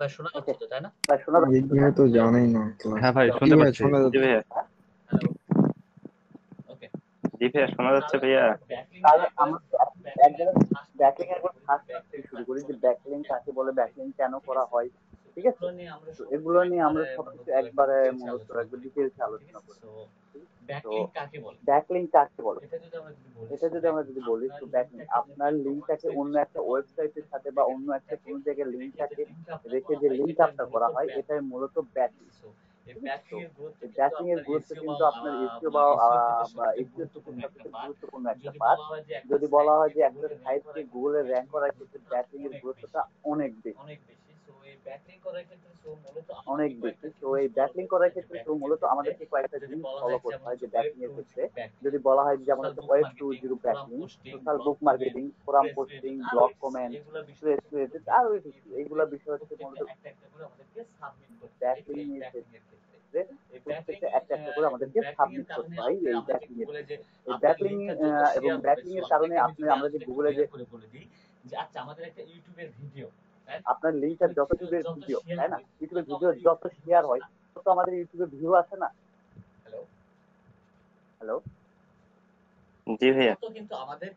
ভাই শোনা যাচ্ছে তো, তাই না? ভাই তো জানাই না ক্লাস। হ্যাঁ ভাই শুনতে পাচ্ছি। শোনা জি ভাইয়া। হ্যালো, ওকে। জি ভাইয়া শোনা যাচ্ছে ভাইয়া। তাহলে আমরা এক জায়গায় ব্যাকলিং এর উপর ফার্স্ট থেকে শুরু করি যে ব্যাকলিং কাকে বলে, ব্যাকলিং কেন করা হয়, ঠিক আছে? তো এগুলো নিয়ে আমরা সবকিছু একবারে মূলত একবার ডিটেইলসে আলোচনা করি। তো ব্যাকলিং কাকে বলে এটা যদি বলি, তো ব্যাকলিং আপনার লিঙ্কটাকে অন্য একটা ওয়েবসাইটের সাথে বা অন্য একটা কোনো জায়গায় লিঙ্কটাকে রেখে যে লিঙ্ক আপটা করা হয়, এটাই মূলত ব্যাকলিং। ব্যাকলিং এর গুরুত্ব কিন্তু আপনার এসইও বা এসইও ক্ষেত্রে সবচেয়ে গুরুত্বপূর্ণ একটা পার্ট। যদি বলা হয় যে একটা সাইটকে গুগলে র্যাঙ্ক করার ক্ষেত্রে ব্যাকলিং এর গুরুত্বটা অনেক বেশি, অনেক বেশি। তো এই ব্যাকলিং করার ক্ষেত্রে তো মূলত আমাদেরকে কয়েকটা জিনিস ফলো করতে হয় যে ব্যাকলিং এর ক্ষেত্রে। যদি বলা হয় যেমন হচ্ছে web 2.0 backlink, social book marketing, forum posting, blog comment, আর এইগুলা বিষয় হচ্ছে মূলত ব্যাকলিং এর ক্ষেত্রে প্রত্যেকটা একটা একটা করে আমাদেরকে সাবমিট করতে হয় এই ব্যাকলিং এর ক্ষেত্রে। এই ব্যাকলিং এবং ব্যাকলিং এর কারণে আমরা যে গুগলে যে আপনার লিঙ্কটা যত ভিডিও, তাই না? ইউটিউবের ভিডিও যত শেয়ার হয় তত আমাদের ইউটিউবে ভিউ আসে না? হ্যালো, জি ভাইয়া। তত কিন্তু আমাদের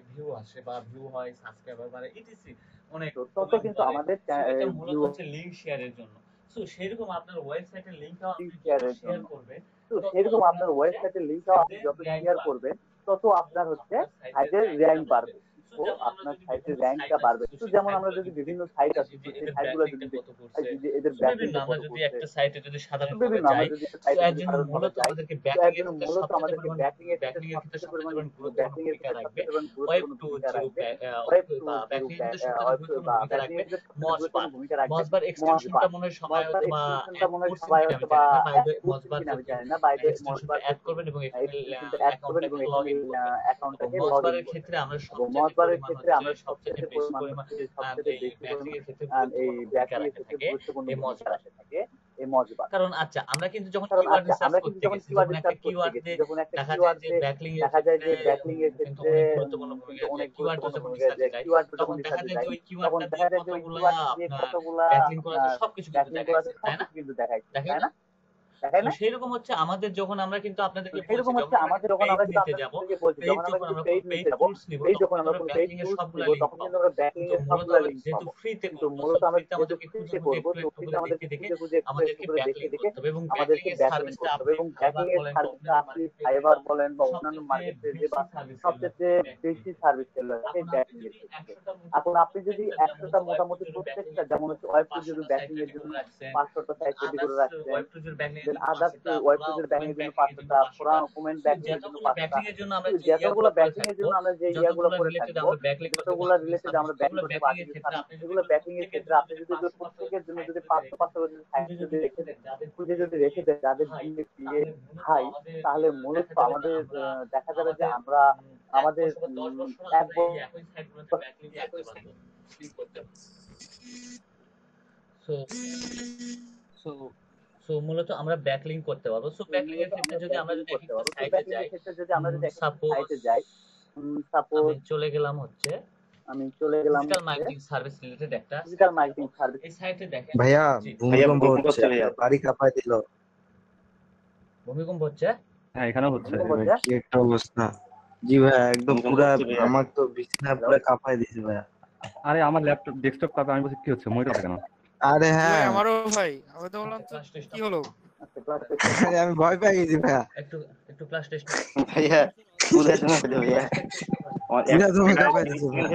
ভিউ আসে বা ভিউ হয়, সাবস্ক্রাইবার বাড়ে, ইটিসি অনেক তত কিন্তু আমাদের এটা মূলত হচ্ছে লিংক শেয়ারের জন্য। সো সেরকম আপনার ওয়েবসাইটের লিংকটাও আপনি যত শেয়ার করবেন, তো সেরকম আপনার ওয়েবসাইটের লিঙ্কটাও আপনি যত শেয়ার করবেন তত আপনার হচ্ছে সাইটের র্যাঙ্ক বাড়বে, তো আপনার সাইটের র্যাঙ্কটা বাড়বে। তো যেমন আমরা যদি বিভিন্ন সাইট আছে, তো সেই সাইটগুলো যদি দেখি যে এদের ব্যাকলিং আমরা যদি একটা সাইটে যদি সাধারণ বিভিন্ন আমরা যদি একটা সাইটে যদি সাধারণভাবে যাই, আমাদেরকে মূলত আমাদেরকে ব্যাকলিং এর ক্ষেত্রে সবচেয়ে পরিমাণ ব্যাকলিং এর ক্ষেত্রে সবচেয়ে পরিমাণ গুরুত্বপূর্ণ ভূমিকা রাখবে ওয়েব 2.0 বা ব্যাকলিং এর ক্ষেত্রে সবচেয়ে গুরুত্বপূর্ণ ভূমিকা রাখবে মজবার এক্সটেনশনটা মনে হয় সবাই হয়তো বা এক্সটেনশনটা মনে হয় সবাই হয়তো বা মজবার আমি জানি না, বাইরে মজবার অ্যাড করবেন এবং এক্সটেনশনটা অ্যাড করবেন এবং এখানে অ্যাকাউন্টটাকে লগইন মজবারের ক্ষেত্রে আমরা মজবারের ক্ষেত্রে আমরা সবচেয়ে পরিমাণ সবচেয়ে বেশি পরিমাণ এই ব্যাকলিং এর ক্ষেত্রে গুরুত্বপূর্ণ ভূমিকা রাখে থাকে এই মজবার। কারণ আচ্ছা আমরা কিন্তু যখন কারণ কিওয়ার্ড রিসার্চ আমরা করতে কিন্তু যখন গেছি, কিওয়ার্ড যখন একটা রিসার্চ করতে কিওয়ার্ড গেছি, দিয়ে যখন একটা দেখা কিওয়ার্ড যায় যে ব্যাকলিং এর দেখা যায় যে ব্যাকলিং এর কিন্তু ক্ষেত্রে অনেক গুরুত্বপূর্ণ ভূমিকা, অনেক কিওয়ার্ড গুরুত্বপূর্ণ যখন ভূমিকা, রিসার্চে যায় কিওয়ার্ড যখন তখন দেখা রিসার্চে যায় যায় যে ওই তখন কিওয়ার্ডটা দেখা দিয়ে যায় যে ওই কতগুলা কিওয়ার্ড দিয়ে কতগুলা ব্যাকলিং করা আছে সবকিছু কিন্তু ব্যাকলিং করা আছে তাই না? সবকিছু কিন্তু দেখায়, দেখায় তাই না? না? দেখায় তো না? সেরকম হচ্ছে আমাদের যখন আমরা কিন্তু আপনাদেরকে বলছি সেরকম হচ্ছে যখন আমরা আমাদের কিন্তু যখন পেইড আমরা কিন্তু নিতে যাব, আপনাদেরকে বলছি পেইড যখন আমরা যখন কিন্তু আমরা পেইড কোনো নিতে পেইড যাব, টুলস নিব পেইড তখন যখন কিন্তু আমরা আমরা কোনো পেইড ব্যাকলিং এর টুলস সবগুলা নিব লিংক তখন কিন্তু পাবো। আমরা ব্যাকলিং কিন্তু এর মূলত সবগুলা লিংক যেহেতু পাবো। ফ্রিতে কিন্তু করব, মূলত সো আমরা ফ্রিতে যেহেতু আমাদেরকে ফ্রিতে খুঁজে করবো, একটু তো একটু ফ্রিতে করে আমাদেরকে দেখে খুঁজে একটু আমাদেরকে করে ব্যাকলিং দেখে করতে হবে এবং আমাদেরকে ব্যাকলিং এর ব্যাকলিং সার্ভিসটা করতে হবে। আপনি এবং ফাইবার ব্যাকলিং এর বলেন বা সার্ভিসটা অন্যান্য আপনি মার্কেটপ্লেসে ফাইবার বলেন বা অন্যান্য সবচেয়ে মার্কেটপ্লেসে বা বেশি সার্ভিস সেল সবচেয়ে বেশি সার্ভিস সেল হচ্ছে এখন আপনি ব্যাকলিং এর যদি ক্ষেত্রে। 100টা এখন আপনি যদি 100টা মোটামুটি প্রত্যেকটা যেমন হচ্ছে ওয়েব টু জিরো ব্যাকলিং এর জন্য 500টা সাইট রেডি করে রাখছেন, ওয়েব টুজের ব্যাকলিং এর দেন জন্য আদার্স 500টা, ওয়েব টু জিরো ব্যাকলিং এর জন্য 500টা, ফোরাম কমেন্ট ব্যাকলিং এর জন্য 500টা। ব্যাকলিং এর জন্য আমরা যে যতগুলো ইয়াগুলো করে ব্যাকলিং এর থাকবো, জন্য আমরা যে ইয়াগুলো যতগুলো করে রিলেটেড থাকবো, আমরা ব্যাকলিং করতে যতগুলো রিলেটেড আমরা ব্যাকলিং করতে পারবো, সেগুলো ব্যাকলিং এর ক্ষেত্রে আপনি যদি প্রত্যেকের জন্য যদি 500 করে সাইট যদি রেখে দেন, খুঁজে যদি রেখে দেন যাদের দিয়ে হাই, তাহলে মূলত আমাদের দেখা যাবে যে আমরা আমাদের 1 একই সাইটগুলোতে ব্যাকলিং করতে পারবো, ক্লিক করতে পারবো। সো সো সো মূলত আমরা ব্যাকলিং করতে পারবো। সো ব্যাকলিং এর ক্ষেত্রে যদি আমরা যদি একটা সাইটে যাই, সাপোজ আমি চলে গেলাম হচ্ছে ডিজিটাল মার্কেটিং সার্ভিস রিলেটেড একটা ডিজিটাল মার্কেটিং সার্ভিস। এই সাইটে দেখেন ভাইয়া ভাইয়া ভূমিকম্প হচ্ছে ভাইয়া। বাড়ি কাঁপায় দিল। ভূমিকম্প হচ্ছে। হ্যাঁ এখানেও হচ্ছে। কি একটা অবস্থা। জি ভাইয়া একদম পুরা আমার তো বিছানা পুরো কাঁপায় দিছে ভাইয়া। আরে আমার ল্যাপটপ ডেস্কটপ কাঁপে, আমি বলছি কি হচ্ছে মইটা কেন? আরে হ্যাঁ আমারও ভাই, আমি তো বললাম তো কি হলো, আরে আমি ভয় পেয়ে গেছি ভাইয়া। একটু একটু ক্লাস টেস্ট ভাইয়া পুরা জমা হয়ে ভাইয়া। পুরা জমা কাঁপায় দিছে ভাইয়া।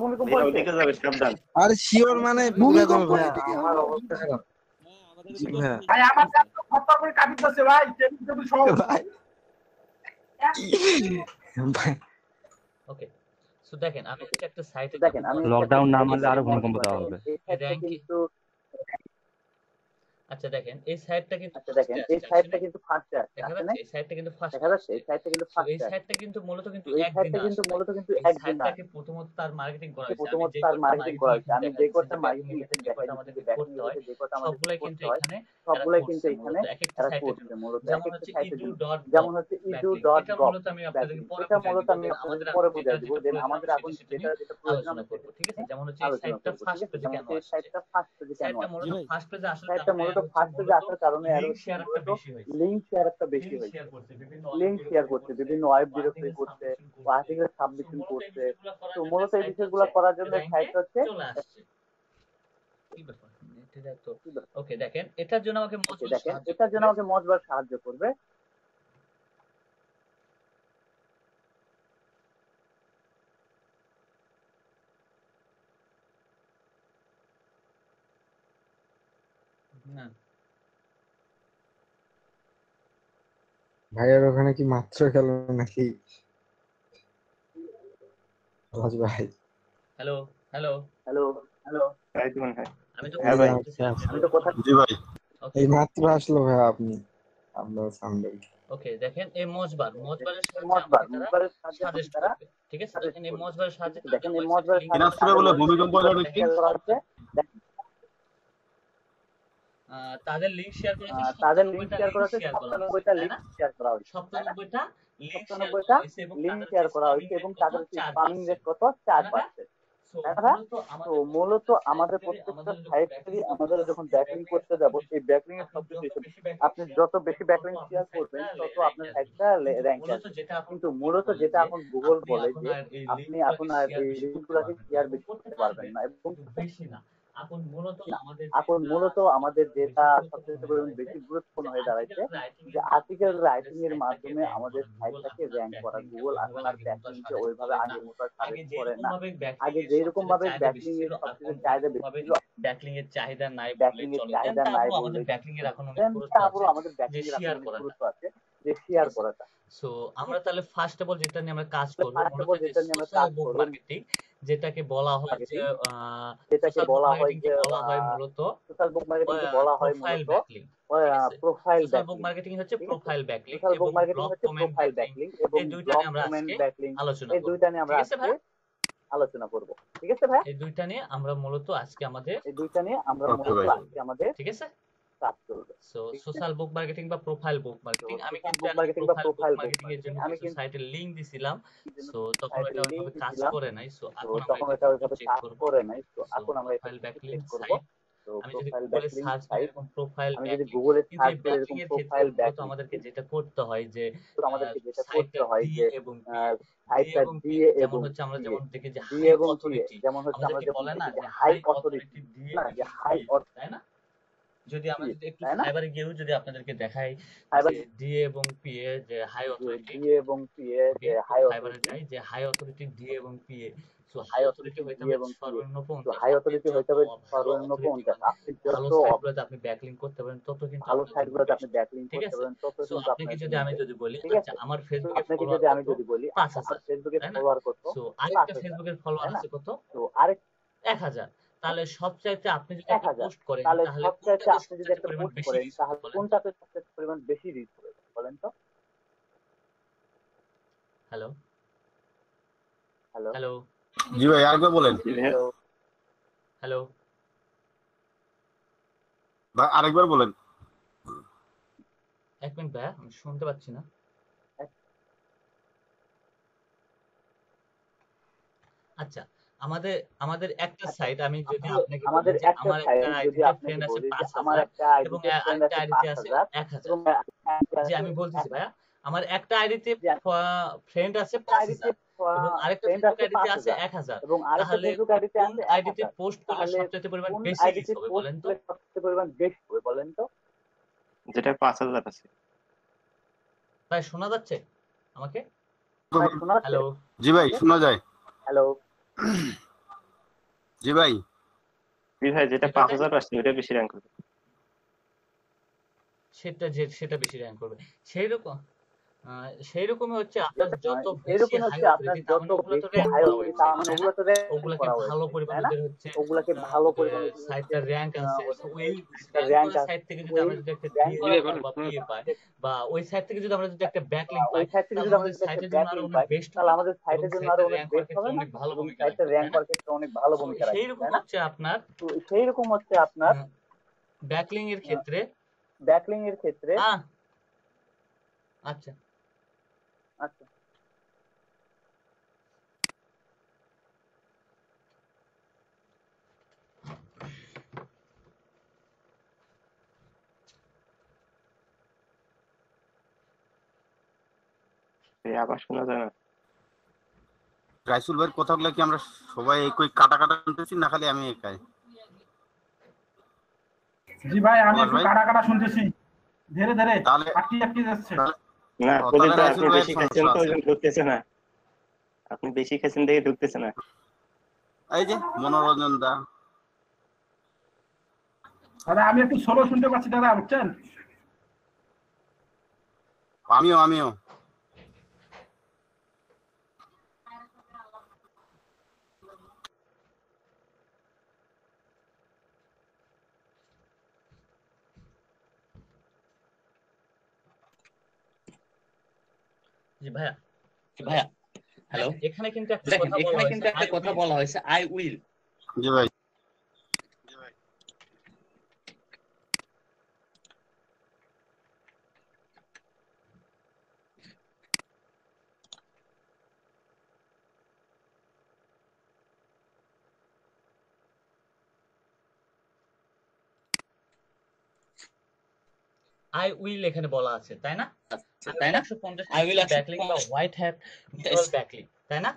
ভূমিকম্প ওদিকে যাবে সাবধান। আরে শিওর মানে পুরা জমা ভাইয়া আমার অবস্থা খারাপ। জি ভাইয়া ভাই আমার তো খতর করে কাটি দিতেছে ভাই, টেবিল সব ভাই ওকে। সো দেখেন আমি হচ্ছে একটা সাইটে দেখেন আমি লকডাউন না মানলে আরো ভূমিকম্প দেওয়া হবে। আচ্ছা দেখেন এই সাইডটা কিন্তু আচ্ছা দেখেন এই সাইডটা কিন্তু ফার্স্টে আছে দেখা আছে যাচ্ছে না এই সাইডটা কিন্তু ফার্স্ট দেখা যাচ্ছে এই সাইডটা কিন্তু এই ফার্স্টে আছে সাইডটা কিন্তু মূলত কিন্তু এই একদিনে সাইডটা কিন্তু আসে মূলত কিন্তু এই একদিন না সাইডটাকে প্রথমত তার মার্কেটিং করা হয়েছে আমি প্রথমত যে তার কটা মার্কেটিং করা হয়েছে আমি যে কটা ব্যাকিং মার্কেটিং এর ক্ষেত্রে যে দেখাই কটা দিচ্ছি আমাদেরকে যে ব্যাকিং করতে হয় এর যে কটা আমাদের সবগুলাই কিন্তু করতে হয় এখানে সবগুলাই কিন্তু করছে এখানে মূলত এক একটা এরা সাইটের করছে জন্য মূলত এক যেমন একটা হচ্ছে সাইটের ইদু জন্য ডট যেমন হচ্ছে এটা মূলত আমি আপনাদেরকে পরে এটা বুঝিয়ে মূলত দিব আমি দেন আপনাদের আমাদের পরে এখন বুঝিয়ে যেটা দিব যেটা দেন প্রয়োজন আমাদের আমি এখন সেটা যেটা নিয়ে যেটা প্রয়োজন আলোচনা আমরা করব ঠিক আছে যেমন হচ্ছে এই আলোচনা সাইটটা করবো ঠিক ফার্স্ট আছে পেজে যেমন কেন হচ্ছে এই আসছে সাইটটা ফার্স্ট পেজে কেন সাইটটা আসছে মূলত ফার্স্ট পেজে আসার সাইটটা কারণে মূলত আর হচ্ছে ফার্স্ট পেজে মূলত আসার কারণে আর লিংক হচ্ছে শেয়ার একটা মূলত বেশি হয়েছে লিংক শেয়ার একটা বেশি লিংক হয়েছে শেয়ার করছে বিভিন্ন লিংক শেয়ার করছে বিভিন্ন ওয়েব ডিরেক্টরি করছে আর্টিকেল সো সাবমিশন মূলত এই করছে বিষয়গুলো করার তো জন্য মূলত এই সাইট বিষয়গুলো হচ্ছে করার জন্য র্যাঙ্কে সাইট হচ্ছে চলে আসছে কি ব্যাপার এটা তো ওকে দেখেন এটার জন্য আমাকে ওকে মজবুত দেখেন সাহায্য এটার জন্য করবে আমাকে মজবার সাহায্য করবে না ভাইয়ের ওখানে কি মাত্র গেল নাকি রাজ ভাই? হ্যালো হ্যালো হ্যালো হ্যালো তাই তো মনে হয়। আমি তো হ্যাঁ কথা ভাই। বলতেছিলাম আমি তো কথা জি ভাই। ওকে এই মাত্র আসলো ভাই আপনি আপনার সামনে। ওকে দেখেন এই মজবারের সাহায্যে মজবার আমাকে তারা মজবারের সাহায্যে আমাকে সাজেস্ট তারা করবে ঠিক আছে সাজেস্ট দেখেন এই করবে মজবারের সাহায্যে তাদের দেখেন এই ওয়েবসাইটের মজবারের লিংক সাহায্যে দিনাজপুরে বলে ভূমিকম্প এলো নাকি? শেয়ার করা হচ্ছে তাদের লিংক শেয়ার করা হয়েছে তাদের লিংক 97টা শেয়ার করা লিংক হচ্ছে শেয়ার করা হয়েছে 97টা তাই লিংক না শেয়ার করা হয়েছে 97টা লিংক শেয়ার 97টা করা হয়েছে এবং লিংক তাদের শেয়ার করা স্পামিং হয়েছে রেট এবং কত তাদের 4% স্পামিং রেট কত তাই না 4%। সো তাই না? মূলত তো মূলত আমাদের প্রত্যেকটা সাইটে আমাদের যখন ব্যাকলিং করতে যাব এই ব্যাকলিং এর সবকিছু আপনি যত বেশি ব্যাকলিং শেয়ার করবেন তত আপনার সাইটটা র্যাঙ্ক আসবে কিন্তু মূলত যেটা এখন গুগল বলে যে আপনি এখন আর এই লিঙ্কগুলোকে শেয়ার বেশি করতে পারবেন না এবং বেশি না এখন মূলত আমাদের যেটা সবচেয়ে বেশি গুরুত্বপূর্ণ হয়ে দাঁড়াইছে যে আর্টিকেল রাইটিং এর মাধ্যমে আমাদের সাইটটাকে র্যাঙ্ক করা গুগল এখন আর ব্যাকলিংকে ওইভাবে আগের মতো সাজেস্ট করে না আগে যেরকম ভাবে ব্যাকলিং এর সবচেয়ে চাহিদা বেশি ছিল ব্যাকলিং এর চাহিদা নাই ব্যাকলিং এর চাহিদা নাই বলে আমাদের ব্যাকলিং এর এখন অনেক দেন গুরুত্ব তারপর আছে আমাদের ব্যাকলিং যে এর শেয়ার এখন করাটা গুরুত্ব আছে যে শেয়ার করাটা সো আমরা তাহলে ফার্স্ট অফ অল যেটা নিয়ে আমরা কাজ করব ফার্স্ট অফ অল যেটা নিয়ে আমরা কাজ করব মার্কেটিং যেটাকে বলা হয় যে যেটাকে বলা হয় যে বলা হয় মূলত সোশ্যাল বুক মার্কেটিং কে বলা হয় প্রোফাইল মূলত ব্যাকলিং প্রোফাইল সোশ্যাল বুক ব্যাকলিং মার্কেটিং হচ্ছে প্রোফাইল ব্যাকলিং সোশ্যাল এবং বুক মার্কেটিং ব্লগ হচ্ছে কমেন্ট প্রোফাইল ব্যাকলিং ব্যাকলিং এবং এই দুইটা ব্লগ নিয়ে আমরা কমেন্ট আজকে ব্যাকলিং আলোচনা এই করব দুইটা নিয়ে আমরা ঠিক আছে আজকে ভাই আলোচনা করব ঠিক আছে ভাই এই দুইটা নিয়ে আমরা মূলত আজকে আমাদের এই দুইটা নিয়ে আমরা Okay, মূলত ভাই। আজকে আমাদের ঠিক আছে কাজ করব সো সোশ্যাল বুক মার্কেটিং বা প্রোফাইল বুক মার্কেটিং আমি social কিন্তু book marketing বা প্রোফাইল profile book মার্কেটিং এর জন্য marketing আমি কিছু কিন্তু সাইটের লিংক দিছিলাম সো তখন সাইটের এটা লিংক ওইভাবে কাজ দিছিলাম করে নাই সো তো এখন আমরা তখন এটা এটা একটু ওইভাবে চেক কাজ করব করে নাই তো সো এখন আমরা এটা প্রোফাইল ব্যাকলিং চেক করব সাইট তো আমি যদি প্রোফাইল গুগলে ব্যাকলিং সার্চ করি সাইট এরকম প্রোফাইল আমি যদি ব্যাকলিং গুগলে কিন্তু সার্চ এই করি ব্যাকলিং এরকম এর ক্ষেত্রে প্রোফাইল মূলত ব্যাকলিং আমাদেরকে যেটা করতে হয় যে আমাদেরকে যেটা সাইটটা করতে হয় ডি যে এবং পি সাইটটা এবং পি দিয়ে যেমন এবং হচ্ছে আমরা যেমন দেখি যে ডি হাই এবং পি অথরিটি যেমন হচ্ছে আমরা আমাদেরকে যেমন বলে না দেখি যে যে high high authority authority D না যে হাই তাই না যদি আমরা যদি একটু তাই না সাইবারে গিয়েও যদি আপনাদেরকে দেখাই সাইবার যে ডি এবং পি এ যে হাই অথরিটি ডি এবং পি এর ওকে যে একটু হাই সাইবারে অথরিটি যাই যে হাই অথরিটি ডি এবং P A so high high authority authority হইতে ডি হবে এবং পি সর্বনিম্ন তো 50 হাই আপনি অথরিটি যত হইতে হবে ভালো সর্বনিম্ন অথরিটি 50 মানে আপনি ভালো যত সাইটগুলোতে আপনি ব্যাকলিং করতে পারেন তত কিন্তু ভালো আপনার জন্য সাইটগুলোতে আপনি বেস্ট ব্যাকলিং ঠিক করতে আছে পারেন তত সো কিন্তু আপনাকে আপনার যদি জন্য আমি বেস্ট যদি বলি ঠিক আচ্ছা আছে আমার ফেসবুকে আপনাকে ফলোয়ার যদি আমি কত যদি বলি আচ্ছা 5000 আমার ফেসবুকে তাই না ফলোয়ার কত সো আরেকটা 5000 ফেসবুকের ফলোয়ার তাই না আছে কত তো আরেক 1000 তাহলে সবচাইতে আপনি যদি একটা 1000 পোস্ট করেন তাহলে তাহলে সবচাইতে কোনটাতে আপনি যদি সবচাইতে একটা পরিমাণ পোস্ট বেশি করেন রিচ তাহলে বলেন তো কোনটাতে সবচেয়ে পরিমাণ বেশি রিচ হবে বলেন তো হ্যালো হ্যালো হ্যালো জি ভাই আরেকবার বলেন। হ্যালো হ্যালো ভাই আরেকবার বলেন। এক মিনিট ভাইয়া আমি শুনতে পাচ্ছি না আচ্ছা আমাদের আমাদের একটা সাইট আমি যদি আপনাকে বলি আমাদের যে একটা আমার সাইট একটা যদি আইডিতে আপনাকে ফ্রেন্ড আছে বলি যে 5000 আমার একটা এবং আইডিতে ফ্রেন্ড আরেকটা আছে আইডিতে আছে 5000 1000 এবং জি আমি বলতেছি ভাইয়া আমার একটা আইডিতে ফ্রেন্ড আছে আইডিতে 5000 এবং আরেকটা ফ্রেন্ড ফেসবুক আছে আইডিতে আছে 5000 1000 এবং আরেকটা তাহলে ফেসবুক আইডিতে কোন আছে আইডিতে 1000 পোস্ট করলে তাহলে সবচেয়ে পরিমাণ কোন বেশি রিচ আইডিতে হবে পোস্ট বলেন তো করলে সবচেয়ে পরিমাণ বেশি হবে বলেন তো যেটা 5000 আছে। ভাই শোনা যাচ্ছে আমাকে ভাই শোনা যাচ্ছে হ্যালো জি ভাই শোনা যায়। হ্যালো জি ভাই। জি ভাই যেটা 5000 আসছে ওটা বেশি র্যাঙ্ক করবে। সেটা বেশি র্যাঙ্ক করবে সেই রকম সেই রকমই হচ্ছে আপনার যত বেশি এরকম হাই হচ্ছে আপনার অথরিটি তার যত মানে ওগুলো তো বেশি র‍্যাংক হাই করা অথরিটি হয়েছে তার মানে তাই না? ওগুলো তো র্যাঙ্ক ওগুলাকে করা ভালো হয়েছে, তাই পরিমাণে না? ওদের হচ্ছে ওগুলাকে ভালো পরিমাণে সাইটটা র‍্যাংক আছে। সো ওই একটা র‍্যাংক র্যাঙ্ক করা আছে, সাইট থেকে যদি ওই আমরা যদি একটা র্যাঙ্ক ডিএ করা পাই বা পিএ পাই বা ওই সাইট থেকে যদি আমরা যদি একটা ব্যাকলিংক ওই পাই সাইট থেকে তাহলে যদি আমরা আমাদের যদি একটা সাইটের জন্য আরো ব্যাকলিংক অনেক পাই বেস্ট তাহলে হবে আমাদের এবং সাইটের জন্য আরো সাইটটা অনেক র‍্যাংক করার বেস্ট ক্ষেত্রে হবে না, অনেক ভালো এবং ভূমিকা সাইটটা রাখবে তাই র‍্যাঙ্ক না? করার ক্ষেত্রে অনেক ভালো সো ভূমিকা সেই রাখবে, রকম তাই না? হচ্ছে আপনার তো সেই রকম হচ্ছে আপনার ব্যাকলিং এর ক্ষেত্রে ব্যাকলিং এর ক্ষেত্রে। আহ আচ্ছা আচ্ছা, এই আবার শোনা যায় না। রাইসুল ভাইয়ের কথাগুলো কি আমরা সবাই একই কাটা কাটা শুনতেছি না খালি আমি একাই? জি ভাই, আমি পলাশ একটু ভাই কাটা কাটা শুনতেছি, ধীরে ধীরে তাহলে আটকে আটকে যাচ্ছে। না, তাহলে প্রদীপ ভাই রাইসুল আপনি ভাইয়ের বেশি খাচ্ছেন সমস্যা তো ওই আছে। জন্য ঢুকতেছে না। আপনি বেশি খাচ্ছেন দেখে ঢুকতেছে না। এই যে মনোরঞ্জন দা, দাদা আমি একটু সোলো শুনতে পাচ্ছি দাদা, বুঝছেন? আমিও জি ভাইয়া ভাইয়া হ্যালো, দেখেন এখানে কিন্তু একটা দেখেন কথা বলা এখানে হয়েছে কিন্তু একটা কথা বলা হয়েছে আই উইল। জি ভাই। আই উইল এখানে বলা আছে তাই না? আই তাই উইল না? 150 আই উইল ব্যাকলিং বা হোয়াইট হ্যাট নিউট্রাল ব্যাকলিং তাই না?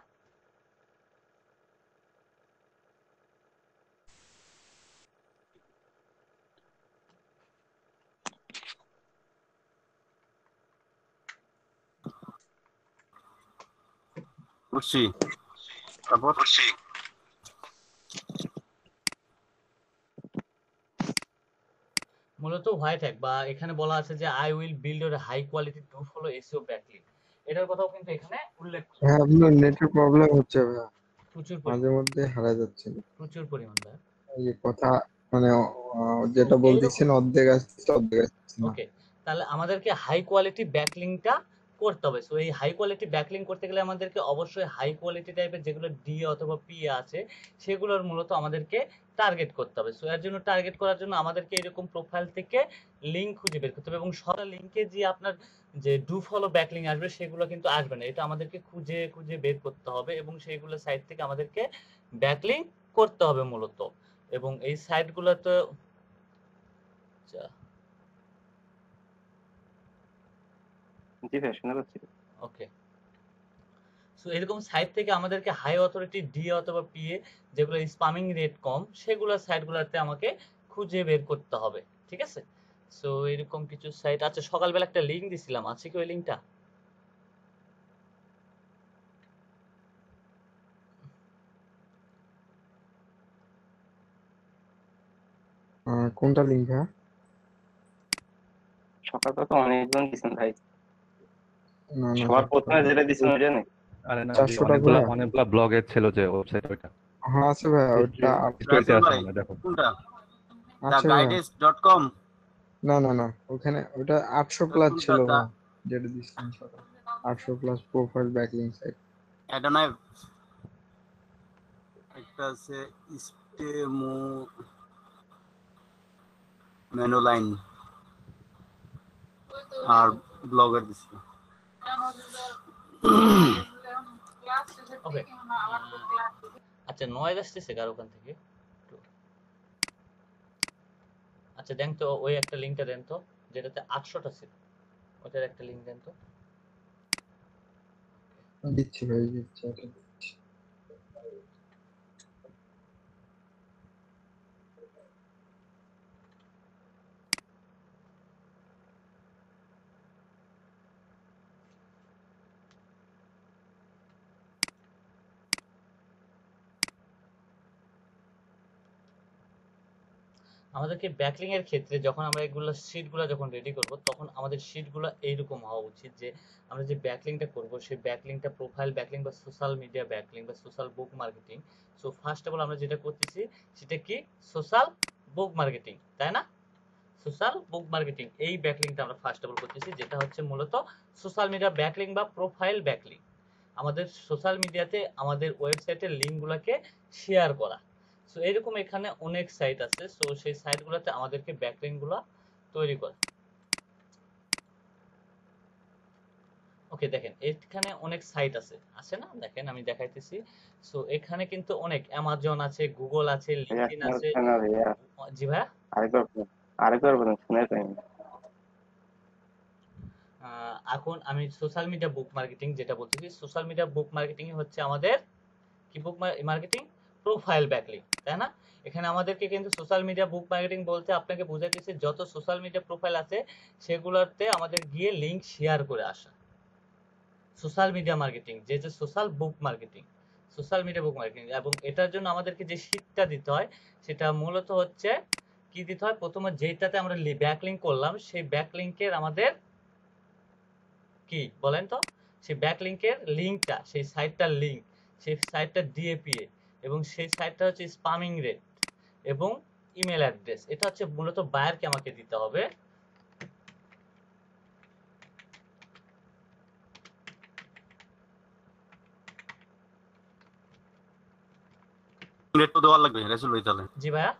বুঝছি। তারপর মূলত হোয়াইট হ্যাট বা এখানে বলা আছে যে I will build a high quality do follow SEO backlink, এটার কথাও কিন্তু এখানে উল্লেখ করা হ্যাঁ, হয়েছে। আপনার নেটের প্রবলেম হচ্ছে ভাইয়া, প্রচুর মাঝে পরিমাণ মধ্যে হারা যাচ্ছে। প্রচুর পরিমাণ ভাইয়া। এই যে কথা মানে তো যেটা এইরকম বলতেছেন অর্ধেক আসছে অর্ধেক আসছে না। ওকে, তাহলে আমাদেরকে হাই কোয়ালিটি ব্যাকলিংটা করতে হবে। সো এই হাই কোয়ালিটি ব্যাকলিং করতে গেলে আমাদেরকে অবশ্যই হাই কোয়ালিটি টাইপের যেগুলো ডি অথবা পি আছে সেগুলোর মূলত আমাদেরকে টার্গেট করতে হবে। সো এর জন্য টার্গেট করার জন্য আমাদেরকে এরকম প্রোফাইল থেকে লিঙ্ক খুঁজে বের করতে হবে এবং সব লিঙ্কে যে আপনার যে ডু ফলো ব্যাকলিং আসবে সেগুলো কিন্তু আসবে না, এটা আমাদেরকে খুঁজে খুঁজে বের করতে হবে এবং সেইগুলো সাইট থেকে আমাদেরকে ব্যাকলিং করতে হবে মূলত। এবং এই সাইটগুলোতে জি ভাই শোনা যাচ্ছে। ওকে, সো এরকম সাইট থেকে আমাদেরকে হাই অথরিটি ডি অথবা পিএ যেগুলো স্পামিং রেট কম সেগুলো সাইটগুলোতে আমাকে খুঁজে বের করতে হবে, ঠিক আছে? সো এরকম কিছু সাইট আছে, সকালবেলা একটা লিংক দিছিলাম, আছে কি ওই লিংকটা? কোনটা লিঙ্ক ভাইয়া? সকালটা তো অনেকজন দিচ্ছেন ভাই, না না, সবার প্রথমে যেটা দিচ্ছেন ওইটা নেই। আরে না, ওই 400 অনেকগুলা টাকা। অনেকগুলা ব্লগের ছিল যে ওয়েবসাইট ওইটা হ্যাঁ আছে ভাইয়া, ওটা স্টোরিতে রাইসুল আছে, ভাই আমরা দেখো। কোনটা? আছে ভাইয়া। theguidance.com। না না না, ওখানে ওটা 800 প্লাস কোনটা? ছিল ভাইয়া, যেটা দিচ্ছিলাম সকালে। 800 প্লাস প্রোফাইল ব্যাকলিং সাইট। অ্যাডোনাই একটা আছে স্টেমো মেনোলাইন আর ব্লগার দিছিল। ওকে, আচ্ছা নয়েজ আসতেছে কার ওখান থেকে? আচ্ছা দেন তো ওই একটা লিংকটা দেন তো যেটাতে 800টা ছিল, ওটার একটা লিংক দেন তো। দিচ্ছি ভাই, দিচ্ছি এটা দিচ্ছি। আমাদেরকে ব্যাকলিং এর ক্ষেত্রে যখন আমরা এগুলো শিটগুলো যখন রেডি করব তখন আমাদের শিটগুলো এইরকম হওয়া উচিত যে আমরা যে ব্যাকলিংটা করব সেই ব্যাকলিংটা প্রোফাইল ব্যাকলিং বা সোশ্যাল মিডিয়া ব্যাকলিং বা social book marketing. So first of all আমরা যেটা করতেছি সেটা কি সোশ্যাল বুক মার্কেটিং, তাই না? সোশ্যাল বুক মার্কেটিং এই ব্যাকলিংটা আমরা ফার্স্ট অফ অল করতেছি, যেটা হচ্ছে মূলত সোশ্যাল মিডিয়া ব্যাকলিং বা প্রোফাইল ব্যাকলিং। আমাদের সোশ্যাল মিডিয়াতে আমাদের ওয়েবসাইটের লিঙ্কগুলোকে শেয়ার করা। সো এরকম এখানে অনেক সাইট আছে, সো সেই সাইটগুলোতে আমাদেরকে ব্যাকলিংকগুলো তৈরি করা। ওকে, দেখেন এখানে অনেক সাইট আছে না? দেখেন আমি দেখাইতেছি। সো এখানে কিন্তু অনেক অ্যামাজন আছে, গুগল আছে, লিঙ্কডইন আছে। জি ভাইয়া, আরেকবার বলুন, শুনে পাইনি। এখন আমি সোশ্যাল মিডিয়া বুক মার্কেটিং যেটা বলতেছি, সোশ্যাল মিডিয়া বুক মার্কেটিং হচ্ছে আমাদের কি বুক মার্কেটিং? প্রোফাইল ব্যাকলিং, তাই না? এখানে আমাদেরকে কিন্তু সোশ্যাল মিডিয়া বুক মার্কেটিং বলতে আপনাকে বোঝাইতেছে যত সোশ্যাল মিডিয়া প্রোফাইল আছে সেগুলোতে আমাদের গিয়ে লিংক শেয়ার করে আসা। সোশ্যাল মিডিয়া মার্কেটিং যে social book marketing, social media বুক মার্কেটিং। এবং এটার জন্য আমাদেরকে যে শীটটা দিতে হয় সেটা মূলত হচ্ছে কি দিতে হয়? প্রথমে যেটাতে আমরা ব্যাকলিংক করলাম সেই ব্যাকলিংকের আমাদের কি বলেন তো, সেই ব্যাকলিংকের লিঙ্কটা, সেই সাইটটার লিঙ্ক, সেই সাইটটার ডিএপিএ এবং সেই সাইটটা হচ্ছে স্পামিং রেট এবং ইমেল অ্যাড্রেস। এটা হচ্ছে মূলত বায়ারকে আমাকে দিতে হবে। রেটও দেওয়া লাগবে রাসেল ভাই তাহলে? জি ভাইয়া,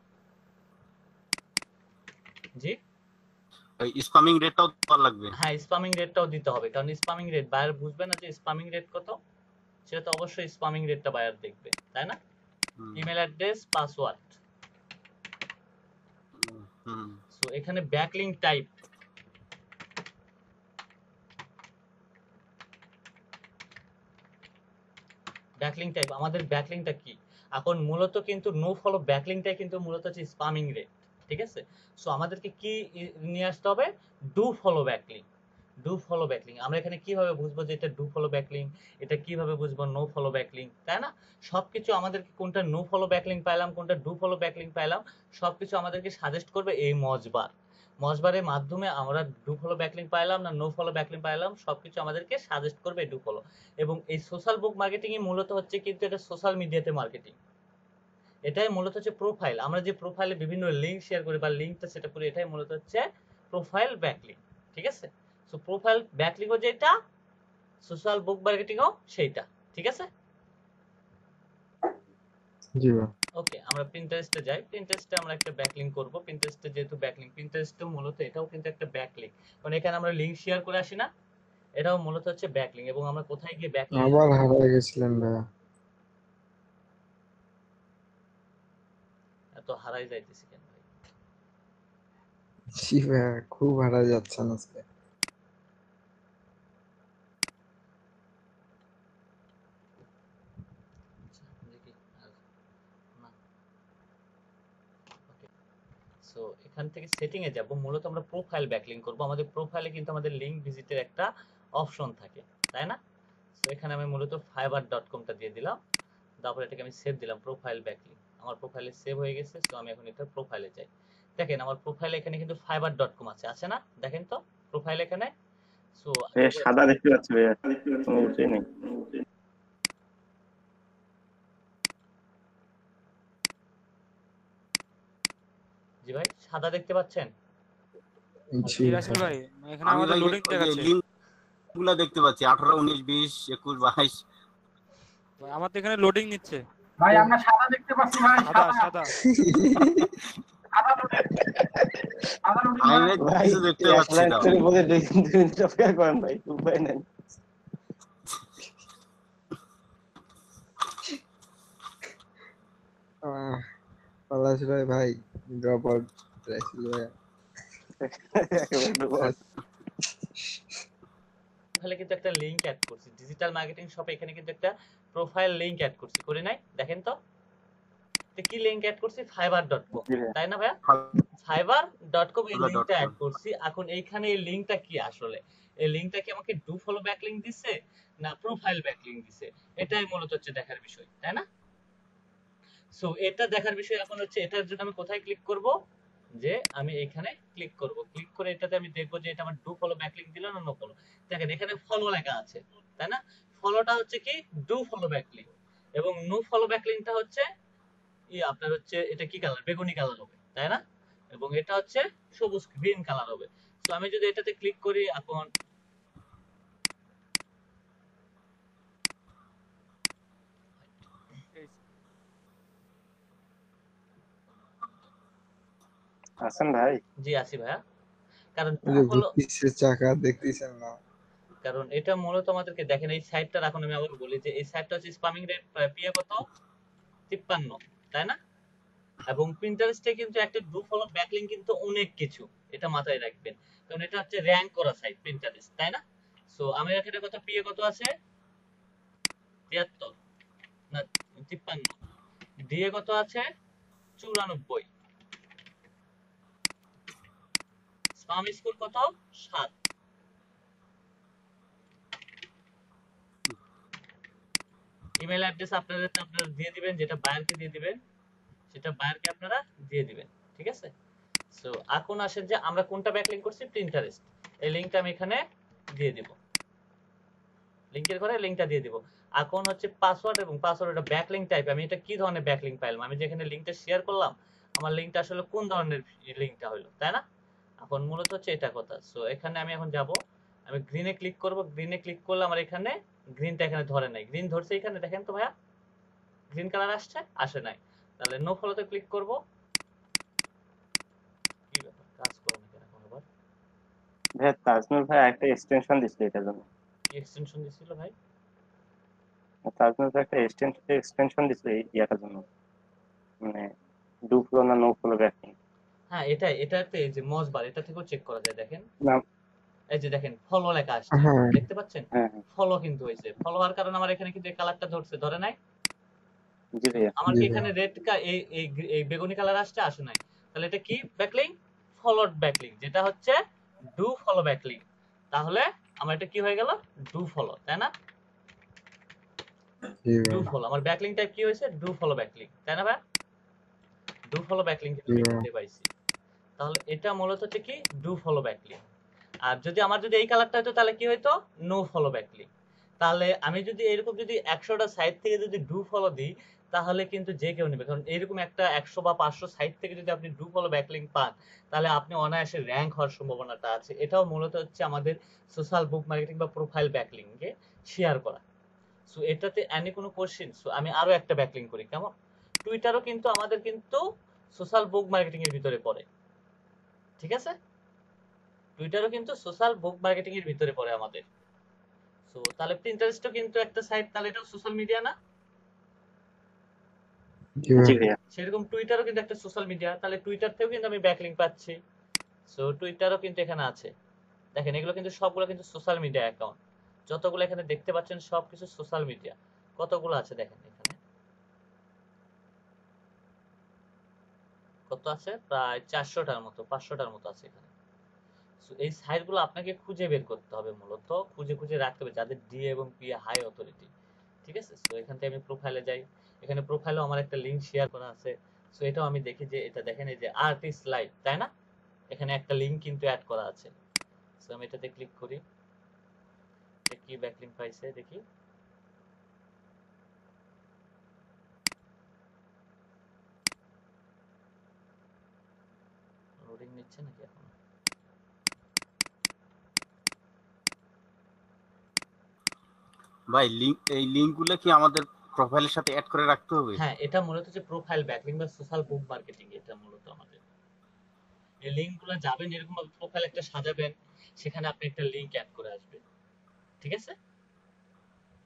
জি এই স্প্যামিং রেটটাও দেওয়া লাগবে? হ্যাঁ, স্পামিং রেটটাও দিতে হবে, কারণ স্পামিং রেট বায়ার বুঝবে না যে স্পামিং রেট কত, সেটা তো অবশ্যই স্পামিং রেটটা বায়ার দেখবে, তাই না? Email address, password. সো এখানে ব্যাকলিংক টাইপ, ব্যাকলিংক টাইপ আমাদের ব্যাকলিংটা কি? এখন মূলত কিন্তু নো ফলো ব্যাকলিংটাই কিন্তু মূলত হচ্ছে স্পামিং রেট, ঠিক আছে? সো আমাদেরকে কি নিয়ে আসতে হবে? Do follow backlink. Do follow backlink আমরা এখানে কিভাবে বুঝবো যে এটা ডু ফলো ব্যাকলিং, এটা কিভাবে বুঝবো নো ফলো ব্যাকলিং, তাই না? সবকিছু আমাদেরকে কোনটা নো ফলো ব্যাকলিং পাইলাম, কোনটা ডু ফলো ব্যাকলিং পাইলাম, সবকিছু আমাদেরকে সাজেস্ট করবে এই মজবার। মজবারের মাধ্যমে আমরা ডু ফলো ব্যাকলিং পাইলাম না নো ফলো ব্যাকলিং পাইলাম, সবকিছু আমাদেরকে সাজেস্ট করবে ডু ফলো। এবং এই সোশ্যাল বুক মার্কেটিং এ মূলত হচ্ছে কিন্তু এটা সোশ্যাল মিডিয়াতে মার্কেটিং, এটাই মূলত হচ্ছে প্রোফাইল। আমরা যে প্রোফাইলে বিভিন্ন লিংক শেয়ার করি বা লিংকটা সেট করি, এটাই মূলত হচ্ছে প্রোফাইল ব্যাকলিং, ঠিক আছে? সো প্রোফাইল ব্যাকলিং ও যেটা, সোশ্যাল বুক মার্কেটিং ও সেইটা, ঠিক আছে? জি ভাই। ওকে, আমরা পিন্টারেস্টে যাই। পিন্টারেস্টে আমরা একটা ব্যাকলিং করব। পিন্টারেস্টে যেহেতু ব্যাকলিং, পিন্টারেস্টে মূলত এটাও কিন্তু একটা ব্যাকলিং, কারণ এখানে আমরা লিংক শেয়ার করে আসি না, এটাও মূলত হচ্ছে ব্যাকলিং। এবং আমরা কোথায় গিয়ে ব্যাকলিং আবার হারিয়ে গেছিলেন ভাইয়া। এত হারাই যাইতেছি কেন ভাই? জি ভাইয়া, খুব হারাই যাচ্ছেন আজকে। দেখি না। ওকে, সো এখান থেকে সেটিং এ যাব। মূলত আমরা প্রোফাইল ব্যাকলিং করব। আমাদের প্রোফাইলে কিন্তু আমাদের লিংক ভিজিটের একটা অপশন থাকে, তাই না? সো এখানে আমি মূলত fiverr.com টা দিয়ে দিলাম, তারপর এটাকে আমি সেভ দিলাম প্রোফাইল ব্যাকলিং। আমার প্রোফাইলে সেভ হয়ে গেছে। সো আমি এখন এটা প্রোফাইলে যাই। দেখেন আমার প্রোফাইলে এখানে কিন্তু fiverr.com আছে না? দেখেন তো প্রোফাইল এখানে। সো সাদা দেখতে পাচ্ছি ভাইয়া, কোনো কিছুই নেই। জি ভাই, সাদা দেখতে পাচ্ছেন? জি রাসেল ভাই এখানে আমি আমাদের ভাই লোডিং দেখাচ্ছে। লিংক গুলা দেখতে পাচ্ছি 18, 19, 20, 21, 22। ভাই, আমার তো এখানে লোডিং নিচ্ছে। ভাই আমরা সাদা দেখতে পাচ্ছি ভাই, সাদা সাদা সাদা সাদা loading, সাদা loading আমি ভাই। ভাই কিছু দেখতে পাচ্ছি না। বলে দুই অপেক্ষা করেন ভাই, উপায় নাই। পলাশ ভাই ড্রপ আউট রাইছিল ভাইয়া। তাহলে কিন্তু একটা লিংক অ্যাড করছি ডিজিটাল মার্কেটিং শপে। এখানে কিন্তু একটা প্রোফাইল লিংক অ্যাড করছি, করি নাই? দেখেন তো কি লিংক অ্যাড করছি? fiverr.com, তাই না ভাইয়া? fiverr.com এই লিংকটা অ্যাড করছি। এখন এইখানে এই লিংকটা কি আসলে? এই লিংকটা কি আমাকে ডু ফলো ব্যাকলিং দিছে না প্রোফাইল ব্যাকলিং দিছে? এটাই মূলত হচ্ছে দেখার বিষয়, তাই না? সো এটা দেখার বিষয় এখন হচ্ছে এটার জন্য আমি কোথায় ক্লিক করব? যে আমি এখানে ক্লিক করব, ক্লিক করে এটাতে আমি দেখব যে এটা আমার ডু ফলো ব্যাকলিংক দিল না নো ফলো। দেখেন এখানে ফলো লেখা আছে, তাই না? ফলোটা হচ্ছে কি ডু ফলো ব্যাকলিংক, এবং নো ফলো ব্যাকলিংকটা হচ্ছে আপনার হচ্ছে এটা কি কালার, বেগুনি কালার হবে, তাই না? এবং এটা হচ্ছে সবুজ গ্রিন কালার হবে। সো আমি যদি এটাতে ক্লিক করি এখন, আছেন ভাই? জি আসি ভাইয়া। কারণ ওই যে ঘুরতিছে চাকা দেখতেছেন না? কারণ এটা মূলত আমাদেরকে দেখেন এই সাইটটা, এখন আমি আবার বলি যে এই সাইটটা হচ্ছে স্পামিং রেট পিএ কত 53, তাই না? এবং পিন্টারেস্টে কিন্তু একটা ডু ফলো ব্যাকলিংক কিন্তু অনেক কিছু, এটা মাথায় রাখবেন, কারণ এটা হচ্ছে র‍্যাঙ্ক করা সাইট পিন্টারেস্ট, তাই না? সো আমার এখানে কত পিএ কত আছে 73 না 53, ডিএ কত আছে 94, স্পাম স্কোর কত 7। ইমেল অ্যাড্রেস আপনারা দিয়ে দিবেন, যেটা বায়ারকে দিয়ে দিবেন সেটা বায়ারকে আপনারা দিয়ে দিবেন, ঠিক আছে? সো এখন আসেন যে আমরা কোনটা ব্যাকলিংক করছি, প্রিন্টারেস্ট। এই লিংকটা আমি এখানে দিয়ে দিব, লিংকের ঘরে লিংকটা দিয়ে দিব। এখন হচ্ছে পাসওয়ার্ড, এবং পাসওয়ার্ড এটা ব্যাকলিংক টাইপ, আমি এটা কি ধরনের ব্যাকলিংক পাইলাম, আমি যেখানে লিংকটা শেয়ার করলাম আমার লিংকটা আসলে কোন ধরনের লিংকটা হলো, তাই না? এখন মূলত হচ্ছে এটা কথা। সো এখানে আমি এখন যাব, আমি গ্রিনে ক্লিক করব, গ্রিনে ক্লিক করলে আমার এখানে গ্রিনটা এখানে ধরে নাই, গ্রিন ধরছে এখানে, দেখেন তো ভাইয়া গ্রিন কালার আসছে, আসে নাই। তাহলে নো ফলোতে ক্লিক করব, কি ব্যাপার কাজ করে না কেন এখন আবার? ভাই তাজমুল ভাই একটা এক্সটেনশন দিছিল এটার জন্য। কি এক্সটেনশন দিছিল ভাই? তাজমুল ভাই একটা এক্সটেনশন দিছিল ইয়াটার জন্য, মানে ডু ফলো না নো ফলো ব্যাকিং। হ্যাঁ এটাতে এই যে মজবার এটা থেকেও চেক করা যায়, দেখেন না। এই যে দেখেন ফলো লেখা আসছে, হ্যাঁ দেখতে পাচ্ছেন? হ্যাঁ ফলো কিন্তু হয়েছে, ফলো হওয়ার কারণে আমার এখানে কিন্তু এই কালারটা ধরছে, ধরে নাই? জি ভাইয়া। আমার জি কি ভাইয়া। এখানে রেড এই বেগুনি কালার আসছে, আসে নাই। তাহলে এটা কি ব্যাকলিংক, ফলোড ব্যাকলিংক, যেটা হচ্ছে ডু ফলো ব্যাকলিংক। তাহলে আমার এটা কি হয়ে গেল, ডু ফলো, তাই না? জি ডু ভাইয়া। ফলো আমার ব্যাকলিংক টাইপ কি হয়েছে, ডু ফলো ব্যাকলিংক, তাই না ভাই? ডু ফলো ব্যাকলিংক জি আমি ভাইয়া। এখান থেকে পাইছি। তাহলে এটা মূলত হচ্ছে কি ডু ফলো ব্যাকলিংক। আর যদি আমার যদি এই কালারটা হতো তাহলে কি হইতো, নো ফলো ব্যাকলিংক। তাহলে আমি যদি এরকম যদি 100টা সাইট থেকে যদি ডু ফলো দিই তাহলে কিন্তু যে কেউ নেবে, কারণ এরকম একটা 100 বা 500 সাইট থেকে যদি আপনি ডু ফলো ব্যাকলিংক পান তাহলে আপনি অনায়াসে র‍্যাঙ্ক হওয়ার সম্ভাবনাটা আছে। এটাও মূলত হচ্ছে আমাদের সোশ্যাল বুক মার্কেটিং বা প্রোফাইল ব্যাকলিংকে শেয়ার করা। সো এটাতে এনি কোনো কোশ্চেন, সো আমি আরো একটা ব্যাকলিংক করি, কেমন? টুইটারও কিন্তু আমাদের কিন্তু সোশ্যাল বুক মার্কেটিং এর ভিতরে পড়ে, ঠিক আছে? টুইটারও কিন্তু সোশ্যাল বুক মার্কেটিং এর ভিতরে পড়ে আমাদের। সো তাহলে প্রিন্টারেস্টও কিন্তু একটা সাইট, তাহলে এটাও সোশ্যাল মিডিয়া না? জি জি ভাইয়া। ভাইয়া। সেরকম টুইটারও কিন্তু একটা সোশ্যাল মিডিয়া, তাহলে টুইটার থেকেও কিন্তু আমি ব্যাকলিংক পাচ্ছি। সো টুইটারও কিন্তু এখানে আছে, দেখেন এগুলো কিন্তু সবগুলো কিন্তু সোশ্যাল মিডিয়া অ্যাকাউন্ট, যতগুলো এখানে দেখতে পাচ্ছেন সবকিছু সোশ্যাল মিডিয়া। কতগুলো আছে দেখেন এখানে, কত আছে, প্রায় 400টার মতো 500টার মতো আছে এখানে। সো এই সাইটগুলো আপনাকে খুঁজে বের করতে হবে, মূলত খুঁজে খুঁজে রাখতে হবে যাদের ডিএ এবং পিএ হাই অথরিটি, ঠিক আছে? সো এখান থেকে আমি প্রোফাইলে যাই, এখানে প্রোফাইলেও আমার একটা লিংক শেয়ার করা আছে। সো এটাও আমি দেখি যে এটা দেখেন এই যে আর্টিস্ট লাইভ, তাই না? এখানে একটা লিংক কিন্তু অ্যাড করা আছে। সো আমি এটাতে ক্লিক করি, কি ব্যাকলিংক পাইছে দেখি। লোডিং নিচ্ছে নাকি এখন? ভাই এই লিংক গুলো কি আমাদের প্রোফাইলের সাথে অ্যাড করে রাখতে হবে? হ্যাঁ এটা মূলত হচ্ছে প্রোফাইল ব্যাকলিংক বা সোশ্যাল বুক মার্কেটিং, এটা মূলত আমাদের এই লিংকগুলো যাবেন এরকম ভাবে প্রোফাইল একটা সাজাবেন, সেখানে আপনি একটা লিংক অ্যাড করে আসবেন, ঠিক আছে?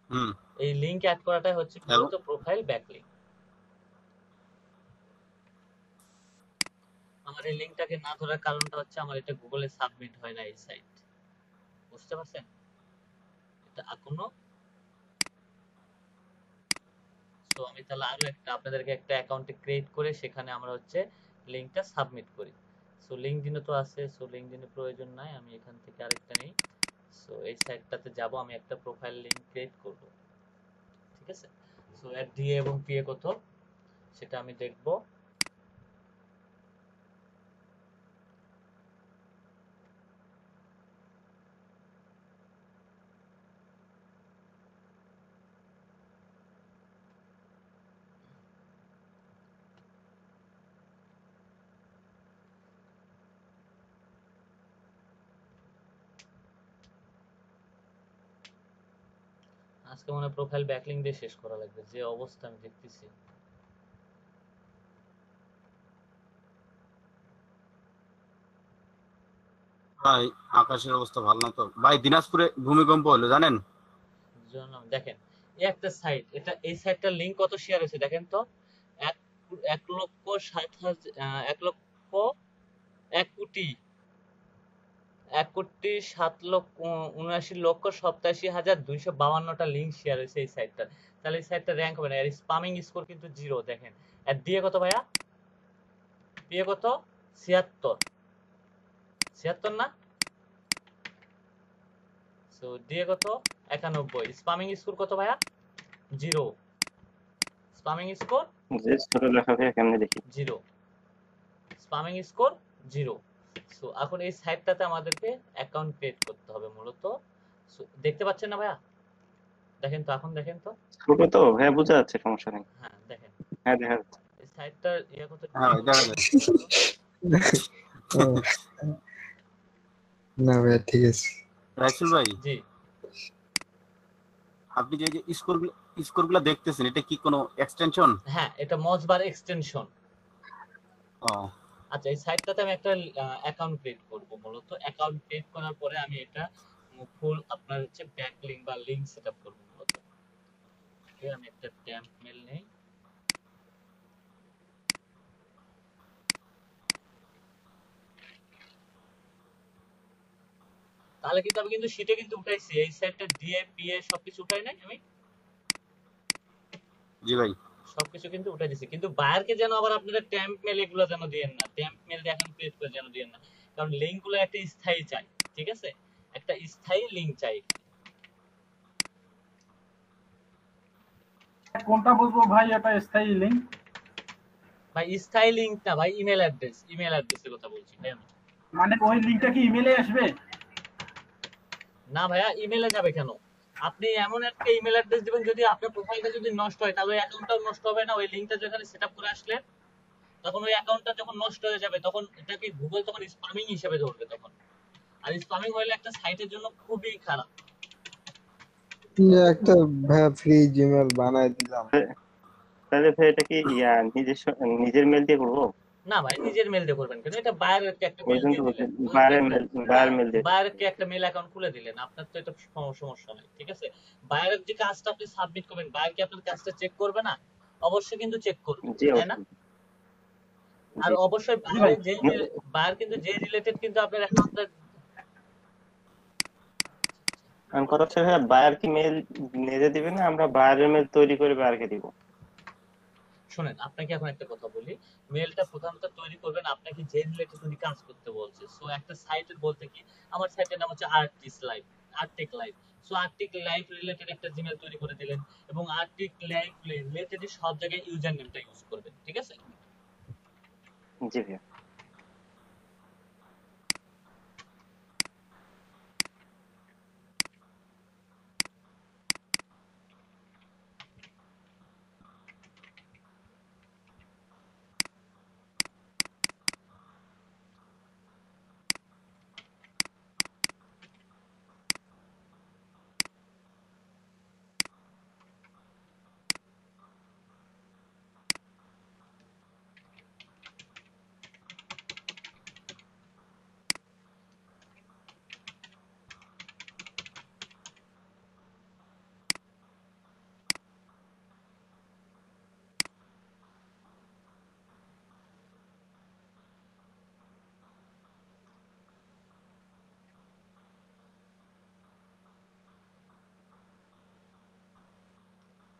হুম। এই লিংক অ্যাড করাটাই হচ্ছে মূলত প্রোফাইল ব্যাকলিংক। আমার এই লিংকটাকে না ধরার কারণটা হচ্ছে আমার এটা গুগলে সাবমিট হয় না এই সাইট, বুঝতে পারছেন? এটা এখনো। সো আমি তাহলে আরো একটা আপনাদেরকে একটা অ্যাকাউন্টে ক্রিয়েট করে সেখানে আমরা হচ্ছে লিংকটা সাবমিট করি। সো লিংকডিনে তো আছে, সো লিংকডিনে প্রয়োজন নাই, আমি এখান থেকে আরেকটা নেই। সো এই সাইটটাতে যাব, আমি একটা প্রোফাইল লিংক ক্রিয়েট করব, ঠিক আছে? সো এর ডিএ এবং পিএ কত সেটা আমি দেখব। আজকে মনে হয় প্রোফাইল ব্যাকলিং দিয়ে শেষ করা লাগবে, যে অবস্থা আমি দেখতেছি। ভাই আকাশের অবস্থা ভালো না তো ভাই, দিনাজপুরে ভূমিকম্প হলো জানেন? জানলাম, দেখেন এই একটা সাইট, এটা এই সাইটটার লিংক কত শেয়ার হয়েছে দেখেন তো। এক 1,7,79,287,252টা লিংক শেয়ার হয়েছে এই সাইটটার। তাহলে এই সাইটটা র্যাঙ্ক হবে না। এর স্পামিং স্কোর কিন্তু 0 দেখেন। আর দিয়ে কত ভাইয়া? দিয়ে কত? 76 76 না? সো দিয়ে কত? 91। স্পামিং স্কোর কত ভাইয়া? 0। স্পামিং স্কোর যে ছোট লেখাকে কেমনে দেখি 0। Spamming score 0। সো এখন এই সাইটটাতে আমাদেরকে অ্যাকাউন্ট ক্রিয়েট করতে হবে মূলত। সো দেখতে পাচ্ছেন না ভাইয়া? দেখেন তো, এখন দেখেন তো। ছোট তো হ্যাঁ বোঝা যাচ্ছে, সমস্যা নেই। হ্যাঁ দেখেন হ্যাঁ দেখা যাচ্ছে। এই সাইটটার ইয়া কত? হ্যাঁ দেখা যায়। না ভাই ঠিক আছে। রাইসুল ভাই, জি আপনি যে স্কোরগুলো দেখতেছেন, এটা কি কোনো এক্সটেনশন? হ্যাঁ, এটা মজবার এক্সটেনশন। ও আচ্ছা, এই সাইটটাতে আমি একটা অ্যাকাউন্ট ক্রিয়েট করব মূলত। অ্যাকাউন্ট ক্রিয়েট করার পরে আমি এটা ফুল আপনার হচ্ছে ব্যাকলিংক বা লিংক সেটআপ করব মূলত। ওকে, আমি একটা ট্যাম্প মেল নেই। তাহলে কিন্তু আমি কিন্তু শীটে কিন্তু উঠাইছি এই সাইটটা ডিএ পিএ সবকিছু উঠাই নাই আমি। জি ভাই, সবকিছু কিন্তু উঠাই দিছি, কিন্তু বায়ারকে যেন আবার আপনারা ট্যাম্প মেল এগুলো যেন দিয়েন না। ট্যাম্প মেল দিয়ে এখন ক্রিয়েট করে যেন দিয়েন না, কারণ লিংক গুলো একটা স্থায়ী চাই। ঠিক আছে, একটা স্থায়ী লিংক চাই। কোনটা বলবো ভাই, এটা স্থায়ী লিংক? ভাই স্থায়ী লিংক না ভাই, ইমেল অ্যাড্রেস, ইমেল অ্যাড্রেসের কথা বলছি ভাই আমি। মানে ওই লিংকটা কি ইমেলে আসবে? না ভাইয়া, ইমেলে যাবে কেন? আপনি এমন একটা ইমেল অ্যাড্রেস দিবেন, যদি আপনার প্রোফাইলটা যদি নষ্ট হয় তাহলে ওই অ্যাকাউন্টটাও নষ্ট হবে না। ওই লিংকটা যেখানে সেটআপ করে আসলে তখন ওই অ্যাকাউন্টটা যখন নষ্ট হয়ে যাবে তখন এটাকে গুগল তখন স্প্যামিং হিসেবে ধরবে তখন। আর স্প্যামিং হলে একটা সাইটের জন্য খুবই খারাপ। একটা ভাই ফ্রি জিমেল বানাই দিলাম। তাহলে ভাই এটা কি নিজের মেল দিয়ে করবো? না ভাই, নিজের মেল দিয়ে করবেন কেন? এটা বায়ারকে একটা ওই মেল জন্য দিয়ে তো বলছি, দিলেন, বায়ার মেল দিয়ে। বায়ারকে একটা মেল অ্যাকাউন্ট খুলে দিলেন, আপনার তো এটা সমস্যা নাই। ঠিক আছে, বায়ারের যে কাজটা আপনি সাবমিট করবেন, বায়ার কি আপনার কাজটা চেক করবে না? অবশ্যই কিন্তু চেক করবে, জি তাই না? আর অবশ্যই বায়ার কিন্তু যে রিলেটেড কিন্তু আপনার অ্যাকাউন্টটা। আমি কথা হচ্ছে ভাই, বায়ার কি মেল নিজে দিবে না আমরা বায়ারের মেল তৈরি করে বায়ারকে দিব? শুনেন, আপনাকে এখন একটা কথা বলি। মেলটা প্রধানত তৈরি করবেন আপনাকে যে রিলেটেড উনি কাজ করতে বলছে। সো একটা সাইটের বলতে কি, আমার সাইটের নাম হচ্ছে Arctic live. So Arctic live related একটা জিমেল তৈরি করে দিলেন, এবং আর্টিক লাইভ রিলেটেড সব জায়গায় ইউজার নেমটা ইউজ করবেন। ঠিক আছে? জি ভাইয়া।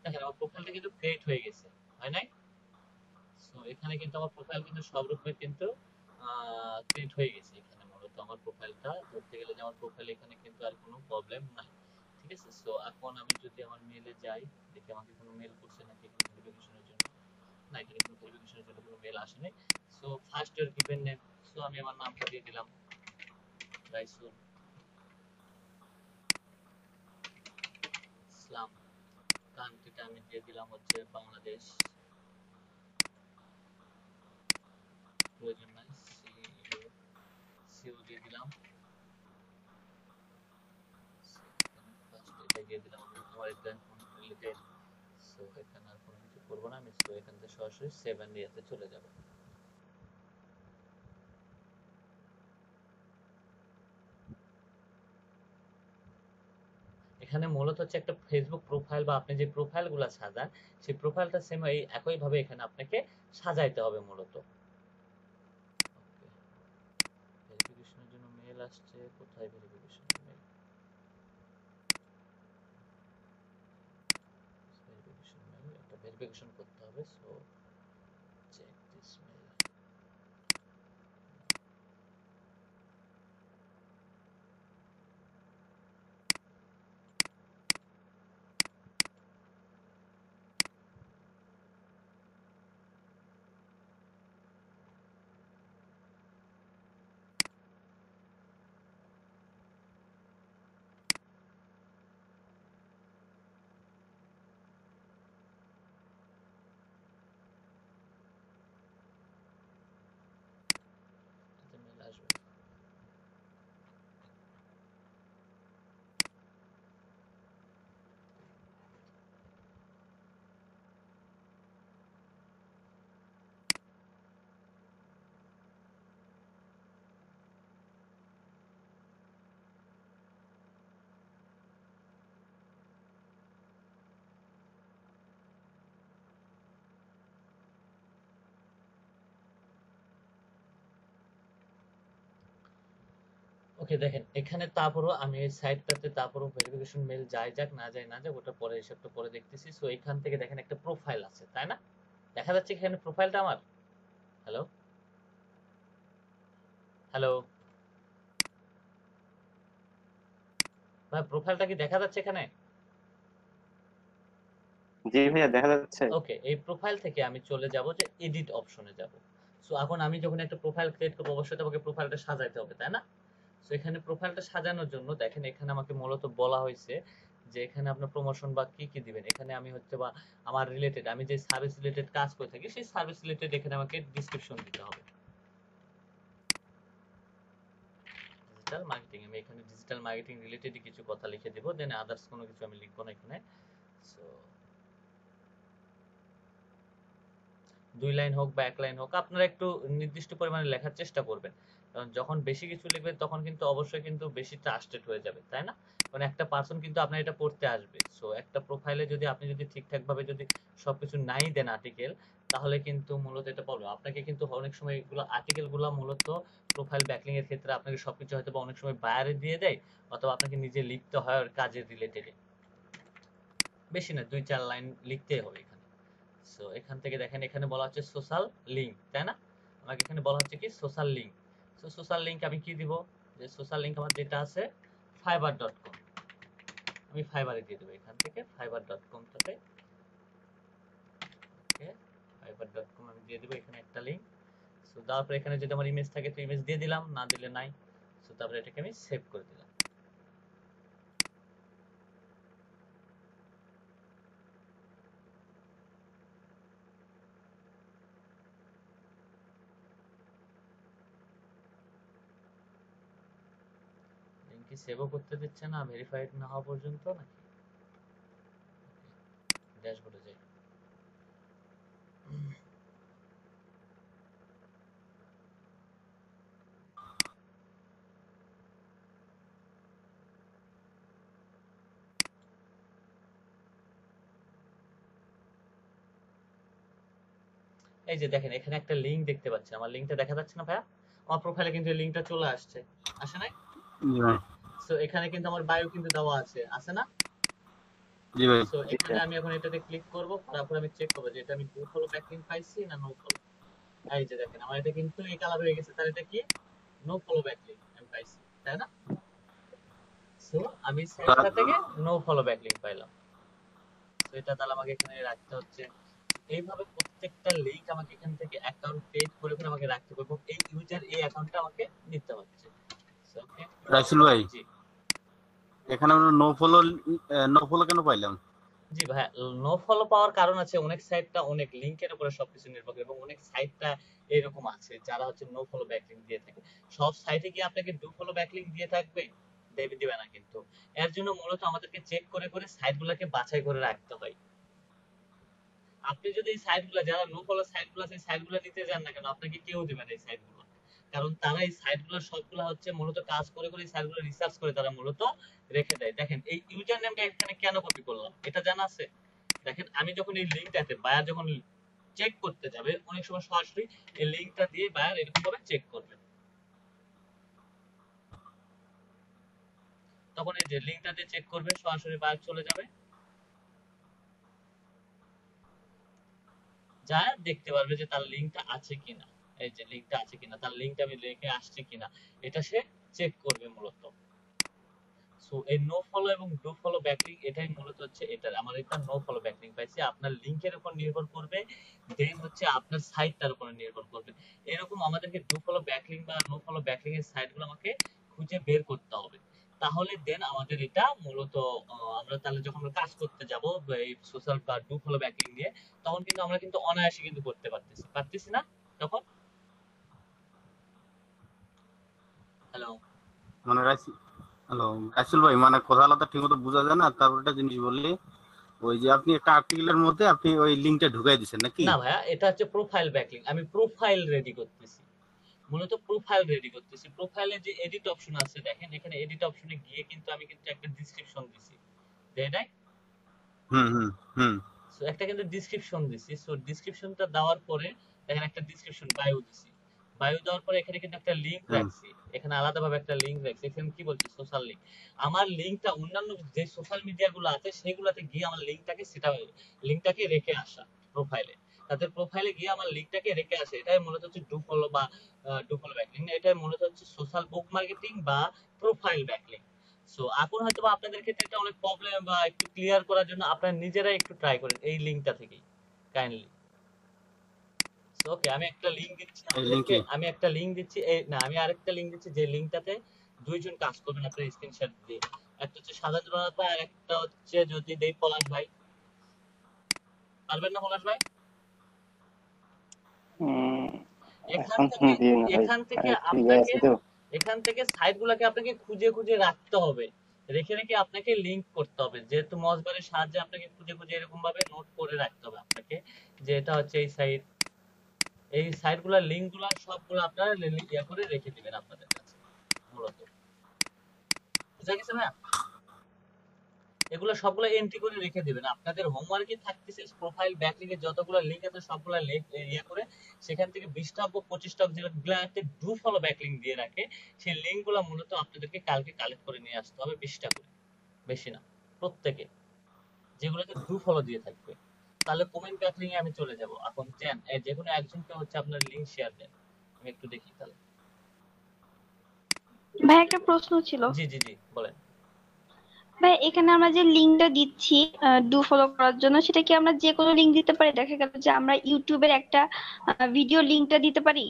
দেখেন, আমার প্রোফাইলটা কিন্তু ক্রিয়েট হয়ে গেছে, হয় নাই? সো এখানে কিন্তু আমার প্রোফাইল কিন্তু সব রকমের কিন্তু ক্রিয়েট হয়ে গেছে। এখানে মূলত আমার প্রোফাইলটা ধরতে গেলে যে আমার প্রোফাইল এখানে কিন্তু আর কোনো প্রবলেম নাই। ঠিক আছে, সো এখন আমি যদি আমার মেলে যাই, দেখি আমাকে কোনো মেল করছে নাকি এখানে ভেরিফিকেশনের জন্য। না, এখানে কোনো ভেরিফিকেশনের জন্য কোনো মেল আসেনি। So first year given name, so আমি আমার নামটা দিয়ে দিলাম রাইসুল ইসলাম। কান্ট্রিটা আমি দিয়ে দিলাম হচ্ছে বাংলাদেশ, প্রয়োজন নাই। সিও দিয়ে দিলাম। ফার্স্ট এটা দিয়ে দিলাম। আমার এটা রিলেটেড। সো এখানে আর কোনো কিছু করব না আমি, সো এখান থেকে সরাসরি 7 ইয়াতে চলে যাব। এখানে মূলত হচ্ছে একটা ফেসবুক প্রোফাইল বা আপনি যে প্রোফাইলগুলো সাজান সেই প্রোফাইলটা সেম এই একই ভাবে এখানে আপনাকে সাজাইতে হবে মূলত। ভেরিফিকেশনের জন্য মেল আসছে, কোথায় ভেরিফিকেশন মেল? ভেরিফিকেশন মেল, একটা ভেরিফিকেশন করতে হবে। So check this mail. Mail আসবে। ওকে দেখেন এখানে তারপরও আমি এই সাইটটাতে তারপরও ভেরিফিকেশন মেল যায় যাক না যায় না যাক ওটা পরে হিসাবটা পরে দেখতেছি। সো এখান থেকে দেখেন একটা প্রোফাইল আছে তাই না, দেখা যাচ্ছে এখানে প্রোফাইলটা আমার। হ্যালো হ্যালো ভাই, প্রোফাইলটা কি দেখা যাচ্ছে এখানে? জি ভাইয়া দেখা যাচ্ছে। ওকে, এই প্রোফাইল থেকে আমি চলে যাব যে এডিট অপশনে যাব। সো এখন আমি যখন একটা প্রোফাইল ক্রিয়েট করব অবশ্যই তো আমাকে প্রোফাইলটা সাজাইতে হবে তাই না। সো এখানে প্রোফাইলটা সাজানোর জন্য দেখেন এখানে আমাকে মূলত বলা হয়েছে যে এখানে আপনার প্রমোশন বা কি কি দিবেন। এখানে আমি হচ্ছে বা আমার রিলেটেড আমি যে সার্ভিস রিলেটেড কাজ করে থাকি সেই সার্ভিস রিলেটেড এখানে আমাকে ডেসক্রিপশন দিতে হবে। ডিজিটাল মার্কেটিং, আমি এখানে ডিজিটাল মার্কেটিং রিলেটেড কিছু কথা লিখে দেব, দেন আদার্স কোনো কিছু আমি লিখব না এখানে। সো 2 লাইন হোক বা 1 লাইন হোক আপনারা একটু নির্দিষ্ট পরিমাণে লেখার চেষ্টা করবেন, কারণ যখন বেশি কিছু লিখবেন তখন কিন্তু অবশ্যই কিন্তু বেশি ট্রাস্টেড হয়ে যাবে তাই না। কারণ একটা পার্সন কিন্তু আপনার এটা পড়তে আসবে। সো একটা প্রোফাইলে যদি আপনি যদি ঠিকঠাক ভাবে যদি সবকিছু নাই দেন আর্টিকেল, তাহলে কিন্তু মূলত এটা প্রবলেম। আপনাকে কিন্তু অনেক সময় এগুলো আর্টিকেলগুলো মূলত প্রোফাইল ব্যাকলিং এর ক্ষেত্রে আপনাকে সবকিছু হয়তো বা অনেক সময় বায়ারে দিয়ে দেয়, অথবা আপনাকে নিজে লিখতে হয় আর কাজের রিলেটেড। বেশি না 2-4 লাইন লিখতেই হবে এখানে। সো এখান থেকে দেখেন এখানে বলা হচ্ছে সোশ্যাল লিংক তাই না, আমাকে এখানে বলা হচ্ছে কি social link. So social link আমি কি দিব, যে সোশ্যাল লিংক আমার যেটা আছে fiverr.com, আমি ফাইবারে দিয়ে দেবো এখান থেকে fiverr.com টাতে। ওকে fiverr.com আমি দিয়ে দেবো এখানে একটা লিংক। সো তারপর এখানে যদি আমার ইমেজ থাকে তো ইমেজ দিয়ে দিলাম, না দিলে নাই। সো তারপরে এটাকে আমি সেভ করে দিলাম। লিংক কি সেভও করতে দিচ্ছে না ভেরিফাইড না হওয়া পর্যন্ত নাকি? ড্যাশবোর্ডে যাই। এই যে দেখেন এখানে একটা লিংক দেখতে পাচ্ছেন, আমার লিংকটা দেখা যাচ্ছে না ভাইয়া? আমার প্রোফাইলে কিন্তু লিংকটা চলে আসছে, আসে নাই? জি ভাই। সো এখানে কিন্তু আমার বায়ো কিন্তু দেওয়া আছে না? জি ভাই। সো এখানে আমি এখন এটাতে ক্লিক করব, তারপর আমি চেক করব যে এটা আমি ডু ফলো ব্যাকলিংক পাইছি না নো ফলো। এই যে দেখেন আমার এটা কিন্তু এই কালার হয়ে গেছে, তাহলে এটা কি নো ফলো ব্যাকলিংক আমি পাইছি তাই না। সো আমি সাইটটা থেকে নো ফলো ব্যাকলিংক পাইলাম। সো এটা তাহলে আমাকে এখানে রাখতে হচ্ছে। এইভাবে প্রত্যেকটা লিংক আমাকে এখান থেকে অ্যাকাউন্ট ক্রিয়েট করে করে আমাকে রাখতে হবে এবং এই ইউজার এই অ্যাকাউন্টটা আমাকে নিতে হচ্ছে। সো ওকে রাইসুল ভাই, জি এখানে আমরা নো ফলো কেন পাইলাম? জি ভাই, নো ফলো পাওয়ার কারণ আছে অনেক সাইটটা অনেক লিংকের উপরে সবকিছু নির্ভর করে এবং অনেক সাইটটা এরকম আছে যারা হচ্ছে নো ফলো ব্যাকলিংক দিয়ে থাকে। সব সাইটে কি আপনাকে ডু ফলো ব্যাকলিংক দিয়ে থাকবে? দিবে না কিন্তু। এর জন্য মূলত আমাদেরকে চেক করে করে সাইটগুলোকে বাছাই করে রাখতে হয়। আপনি যদি এই সাইটগুলো যারা নো ফলো সাইটগুলো আছে সাইটগুলো নিতে যান না কেন আপনাকে কেউ দিবে না এই সাইটগুলো, কারণ তারা এই সাইটগুলো সবগুলো হচ্ছে মূলত কাজ করে করে এই সাইটগুলো রিসার্চ করে তারা মূলত রেখে দেয়। দেখেন এই ইউজার নেমটা এখানে কেন কপি করলাম এটা জানা আছে? দেখেন আমি যখন এই লিংকটাতে বায়ার যখন চেক করতে যাবে অনেক সময় সরাসরি এই লিংকটা দিয়ে বায়ার এরকম ভাবে চেক করবে, তখন এই যে লিংকটা দিয়ে চেক করবে সরাসরি বায়ার চলে যাবে, যা দেখতে পারবে যে তার লিংকটা আছে কিনা, এই যে লিংকটা আছে কিনা, তার লিংকটা আমি লিখে আসছে কিনা এটা সে চেক করবে মূলত। সো এই নো ফলো এবং ডু ফলো ব্যাকলিংক এটাই মূলত হচ্ছে এটা আমার এটা নো ফলো ব্যাকলিংক পাইছি, আপনার লিংকের উপর নির্ভর করবে, দেন হচ্ছে আপনার সাইটটার উপর নির্ভর করবে। এরকম আমাদেরকে ডু ফলো ব্যাকলিংক বা নো ফলো ব্যাকলিংক এর সাইটগুলো আমাকে খুঁজে বের করতে হবে, তাহলে দেন আমাদের এটা মূলত আমরা তাহলে যখন আমরা কাজ করতে যাব এই সোশ্যাল বা ডু ফলো ব্যাকলিংক দিয়ে তখন কিন্তু আমরা কিন্তু অনায়াসে কিন্তু করতে পারতেছি না তখন। হ্যালো মানে হ্যালো রাসেল ভাই, মানে কথাটা ঠিকমতো বোঝা যায় না, তারপর একটা জিনিস বললি, ওই যে আপনি একটা আর্টিকেলের মধ্যে আপনি ওই লিংকটা ঢুকাই দিয়েছেন নাকি? না ভাইয়া, এটা হচ্ছে প্রোফাইল ব্যাকলিংক, আমি প্রোফাইল রেডি করতেছি, মূলত প্রোফাইল রেডি করতেছি। প্রোফাইলে যে এডিট অপশন আছে দেখেন, এখানে এডিট অপশনে গিয়ে কিন্তু আমি কিন্তু একটা ডেসক্রিপশন দিছি, দেয় হুম হুম হুম সো একটা কিন্তু ডেসক্রিপশন দিছি। সো ডেসক্রিপশনটা দেওয়ার পরে দেখেন একটা ডেসক্রিপশন বায়ো দিছি, বায়ো দেওয়ার পরে এখানে কিন্তু একটা লিংক হুম রাখছি, এখানে আলাদাভাবে একটা লিংক রাখছি। এখানে কি বলছি সোশ্যাল লিংক, আমার লিংকটা অন্যান্য যে সোশ্যাল মিডিয়াগুলো আছে সেগুলোতে গিয়ে আমার লিংকটাকে সেটা লিংকটাকে রেখে আসা প্রোফাইলে, তাদের প্রোফাইলে গিয়ে আমার লিংকটাকে রেখে আসে, এটাই মূলত হচ্ছে ডু ফলো বা ডু ফলো ব্যাকলিংক, এটাই মূলত হচ্ছে সোশ্যাল বুক মার্কেটিং বা প্রোফাইল ব্যাকলিংক। সো এখন হয়তো আপনাদের ক্ষেত্রে এটা অনেক প্রবলেম বা একটু ক্লিয়ার করার জন্য আপনারা নিজেরাই একটু ট্রাই করেন এই লিংকটা থেকেই কাইন্ডলি। ওকে আমি একটা লিংক দিচ্ছি এই আপনাদেরকে, লিংকে আমি একটা লিংক দিচ্ছি এই না আমি আরেকটা লিংক দিচ্ছি যে লিংকটাতে দুইজন কাজ করবেন আপনার স্ক্রিনশট দিয়ে, একটা হচ্ছে সাধারণত আর একটা হচ্ছে যদি দেই পলাশ ভাই, পারবেন না পলাশ ভাই? এখান এখন থেকে দিয়ে না ভাই, এখান থেকে একটু ইয়ে আপনাকে আছে তো। এখান থেকে সাইটগুলোকে আপনাকে খুঁজে খুঁজে রাখতে হবে, রেখে রেখে আপনাকে লিংক করতে হবে, যেহেতু মজবারের সাহায্যে আপনাকে খুঁজে খুঁজে এরকম ভাবে নোট করে রাখতে হবে আপনাকে যে এটা হচ্ছে এই সাইট, এই সাইটগুলোর লিংকগুলো সবগুলো আপনারা ইয়া করে রেখে দিবেন আপনাদের কাছে মূলত। বুঝা গেছে না? এগুলো সবগুলো এন্ট্রি করে রেখে দিবেন, আপনাদের হোমওয়ার্কই থাকতেছে প্রোফাইল ব্যাকলিংকে যতগুলো লিংক আছে সবগুলো ইয়া করে সেখান থেকে 20টা বা 25টা যেগুলোতে ডু ফলো ব্যাকলিংক দিয়ে রাখে সেই লিংকগুলো মূলত আপনাদেরকে কালকে কালেক্ট করে নিয়ে আসতে হবে 20টা করে, বেশি না প্রত্যেকে, যেগুলোতে ডু ফলো দিয়ে থাকবে। তাহলে কমেন্ট ব্যাকলিংয়ে আমি চলে যাব এখন, দেন যে কোনো একজনকে হচ্ছে আপনার লিংক শেয়ার দেন, আমি একটু দেখি তাহলে। ভাই একটা প্রশ্ন ছিল। জি জি জি বলেন। ভাই এখানে আমরা যে লিংকটা দিচ্ছি ডু ফলো করার জন্য, সেটা কি আমরা যে কোনো লিংক দিতে পারি? দেখা গেল যে আমরা ইউটিউবের একটা ভিডিও লিংকটা দিতে পারি,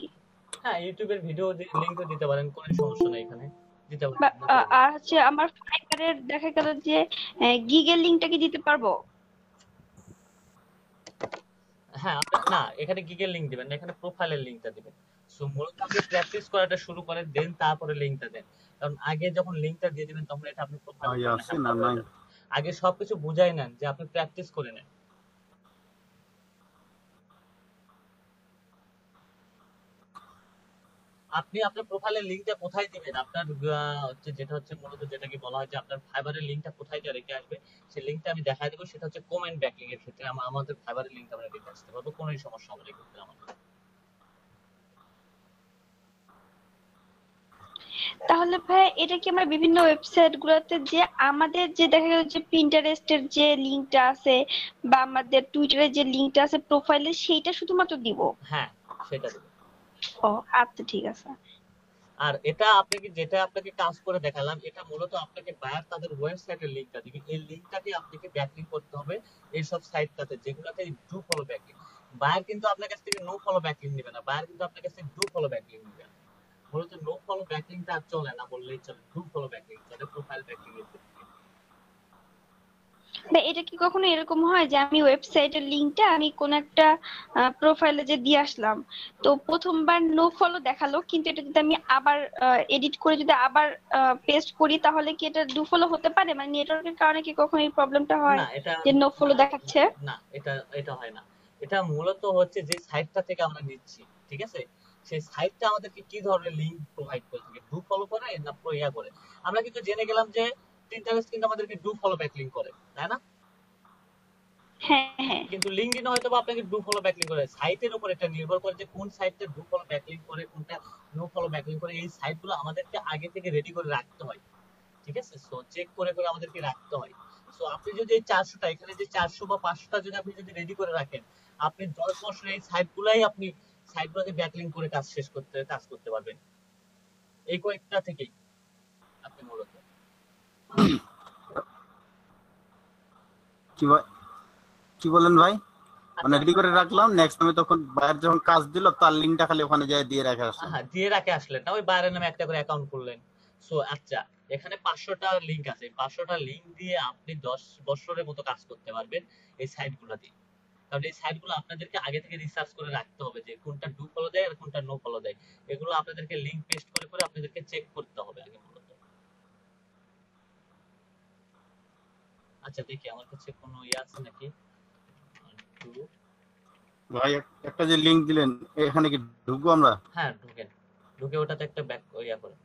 হ্যাঁ ইউটিউবের ভিডিও লিংকও দিতে পারেন, কোনো সমস্যা নেই, এখানে দিতে বা পারেন। আর হচ্ছে আমার ফাইবারের দেখা গেল যে গিগের লিংকটা কি দিতে পারবো? হ্যাঁ আপনার না এখানে গিগের লিংক দিবেন না, এখানে প্রোফাইলের লিংকটা দিবেন। সো মূলত আপনি প্র্যাকটিস করাটা শুরু করেন, দেন তারপরে লিংকটা দেন, কারণ আগে যখন লিংকটা দিয়ে দিবেন তখন এটা আপনি প্রোফাইলে আছে না নাই? আগে সবকিছু বুঝাই নেন যে আপনি প্র্যাকটিস করে নেন। আপনি আপনার প্রোফাইলের লিংকটা কোথায় দিবেন, আপনার হচ্ছে যেটা হচ্ছে মূলত যেটাকে বলা হয় যে আপনার ফাইবারের লিংকটা কোথায় দিয়ে রেখে আসবে সেই লিংকটা আমি দেখাই দেবো, সেটা হচ্ছে কমেন্ট ব্যাকলিং এর ক্ষেত্রে আমাদের ফাইবারের লিংক আমরা রেখে আসতে পারবো, কোনো সমস্যা হবে না এই ক্ষেত্রে আমাদের। তাহলে ভাই এটা কি আমরা বিভিন্ন ওয়েবসাইট গুলোতে যে আমাদের যে দেখা গেল যে পিন্টারেস্টের যে লিংকটা আছে বা আমাদের টুইটারের যে লিংকটা আছে প্রোফাইলে সেইটা শুধুমাত্র দিব? হ্যাঁ সেটা দিবেন। ও আচ্ছা ঠিক আছে। আর এটা আপনাকে যেটা আপনাকে কাজ করে দেখালাম এটা মূলত আপনাকে বায়ার তাদের ওয়েবসাইটের লিংকটা দিবে, এই লিংকটাকে আপনাকে ব্যাকলিংক করতে হবে এই সব সাইটটাতে যেগুলোতে ডু ফলো ব্যাকলিংক। বায়ার কিন্তু আপনার কাছ থেকে নো ফলো ব্যাকলিংক নেবে না, বায়ার কিন্তু আপনার কাছ থেকে ডু ফলো ব্যাকলিংক নেবে। মূলত নো ফলো ব্যাকলিংকটা চলে না বললেই চলে, ডু ফলো ব্যাকলিংক চলে প্রোফাইল ব্যাকলিংক এর ক্ষেত্রে। বা এটা কি কখনো এরকম হয় যে আমি ওয়েবসাইটের লিংকটা আমি কোন একটা প্রোফাইলে যে দিয়ে আসলাম, তো প্রথমবার নো ফলো দেখালো, কিন্তু এটা যদি আমি আবার এডিট করে যদি আবার পেস্ট করি তাহলে কি এটা ডু ফলো হতে পারে? মানে নেটওয়ার্কের কারণে কি কখনো এই প্রবলেমটা হয় না এটা যে নো ফলো দেখাচ্ছে? না, এটা এটা হয় না। এটা মূলত হচ্ছে যে সাইটটা থেকে আমরা নিচ্ছি, ঠিক আছে? সেই সাইটটা আমাদেরকে কি ধরনের লিংক প্রোভাইড করে থাকে, ডু ফলো করে না ইয়া করে। আমরা কিন্তু জেনে গেলাম যে পিন্টারেস্ট কিন্তু আমাদেরকে ডু ফলো ব্যাক লিংক করে, তাই না? হ্যাঁ হ্যাঁ। কিন্তু লিঙ্কডইন হয়তো বা আপনাকে ডু ফলো ব্যাক লিংক করে। সাইটের উপর এটা নির্ভর করে যে কোন সাইটটা ডু ফলো ব্যাক লিংক করে, কোনটা নো ফলো ব্যাক লিংক করে। এই সাইটগুলো আমাদেরকে আগে থেকে রেডি করে রাখতে হয়, ঠিক আছে? সো চেক করে করে আমাদেরকে রাখতে হয়। সো আপনি যদি এই 400টা এখানে যে 400 বা 500টা যদি আপনি যদি রেডি করে রাখেন, আপনি 10 বছর এই সাইটগুলোকে ব্যাকলিংক করে কাজ করতে পারবেন। এই কয়েকটা থেকেই আপনি মূলত কি কি বলেন ভাই? মানে রেডি করে রাখলাম, নেক্সট আমি তখন বাইরে যখন কাজ দিল তার লিংকটা খালি ওখানে যায় দিয়ে রাখা আসলাম। হ্যাঁ, দিয়ে রাখে আসলেন না, ওই বাইরের নামে একটা করে অ্যাকাউন্ট খুললেন। সো আচ্ছা, এখানে 500টা লিংক আছে, 500টা লিংক দিয়ে আপনি 10 বছরের মতো কাজ করতে পারবেন এই সাইটগুলো দিয়ে। কারণ এই সাইটগুলো আপনাদেরকে আগে থেকে রিসার্চ করে রাখতে হবে যে কোনটা ডু ফলো দেয় আর কোনটা নো ফলো দেয়। এগুলো আপনাদেরকে লিংক পেস্ট করে করে আপনাদেরকে চেক করতে হবে আগে মূলত। আচ্ছা দেখি আমার কাছে কোনো আছে নাকি। ভাই একটা যে লিংক দিলেন এখানে কি ঢুকবো আমরা? হ্যাঁ ঢুকেন, ঢুকে ওটাতে একটা ব্যাক ইয়া করে।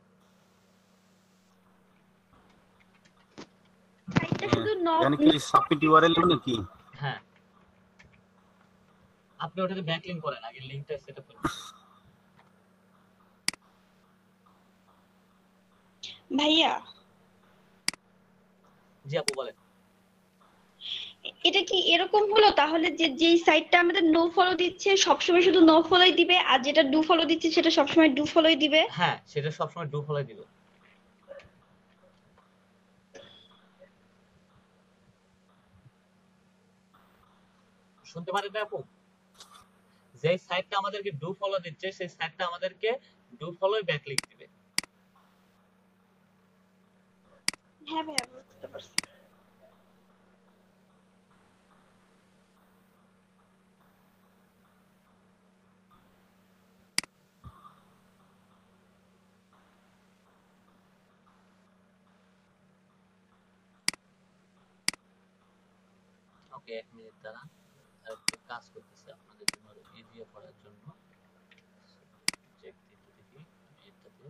সাইটটা শুধু এখানে কি সাবমিট ইউআরএল নাকি? হ্যাঁ, আপনি ওটাতে ব্যাকলিংক করেন, আগে লিংকটা সেটআপ করেন। ভাইয়া, জি আপু বলেন। এটা কি এরকম হলো তাহলে যে যেই সাইটটা আমাদের নো ফলো দিচ্ছে সবসময় শুধু নো ফলোই দিবে, আর যেটা ডু ফলো দিচ্ছে সেটা সবসময় ডু ফলোই দিবে? হ্যাঁ, সেটা সবসময় ডু ফলো দিবে। শুনতে পারেন না আপু? যে সাইটটা আমাদেরকে ডু ফলো দিচ্ছে সেই সাইটটা আমাদেরকে ডু ফলোই ব্যাকলিংক দিবে। হ্যাঁ ভাইয়া, বুঝতে পারছি। ওকে, 1 মিনিট দাঁড়ান, একটু কাজ করতেছি আপনাদের জন্য ইজি করার জন্য। চেক দিতে দেখি এটাতে।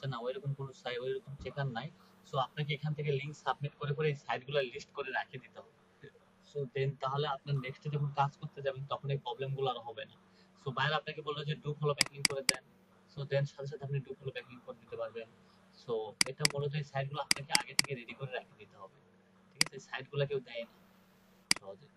আচ্ছা না, ওইরকম কোনো সাইট ওইরকম চেকার নাই। সো আপনাকে এখান থেকে লিংক সাবমিট করে করে এই সাইটগুলো লিস্ট করে রেখে দিতে হবে। সো দেন তাহলে আপনার নেক্সট যখন কাজ করতে যাবেন তখন এই প্রবলেমগুলো আর হবে না। সো বাইরে আপনাকে বললো যে ডু ফলো ব্যাকলিংক করে দেন, সো দেন সাথে সাথে আপনি ডু ফলো ব্যাকলিংক করে দিতে পারবেন। সো এটা মূলত এই সাইটগুলো আপনাকে আগে থেকে রেডি করে রেখে দিতে হবে, ঠিক আছে? এই সাইটগুলো কেউ দেয় না সহজে।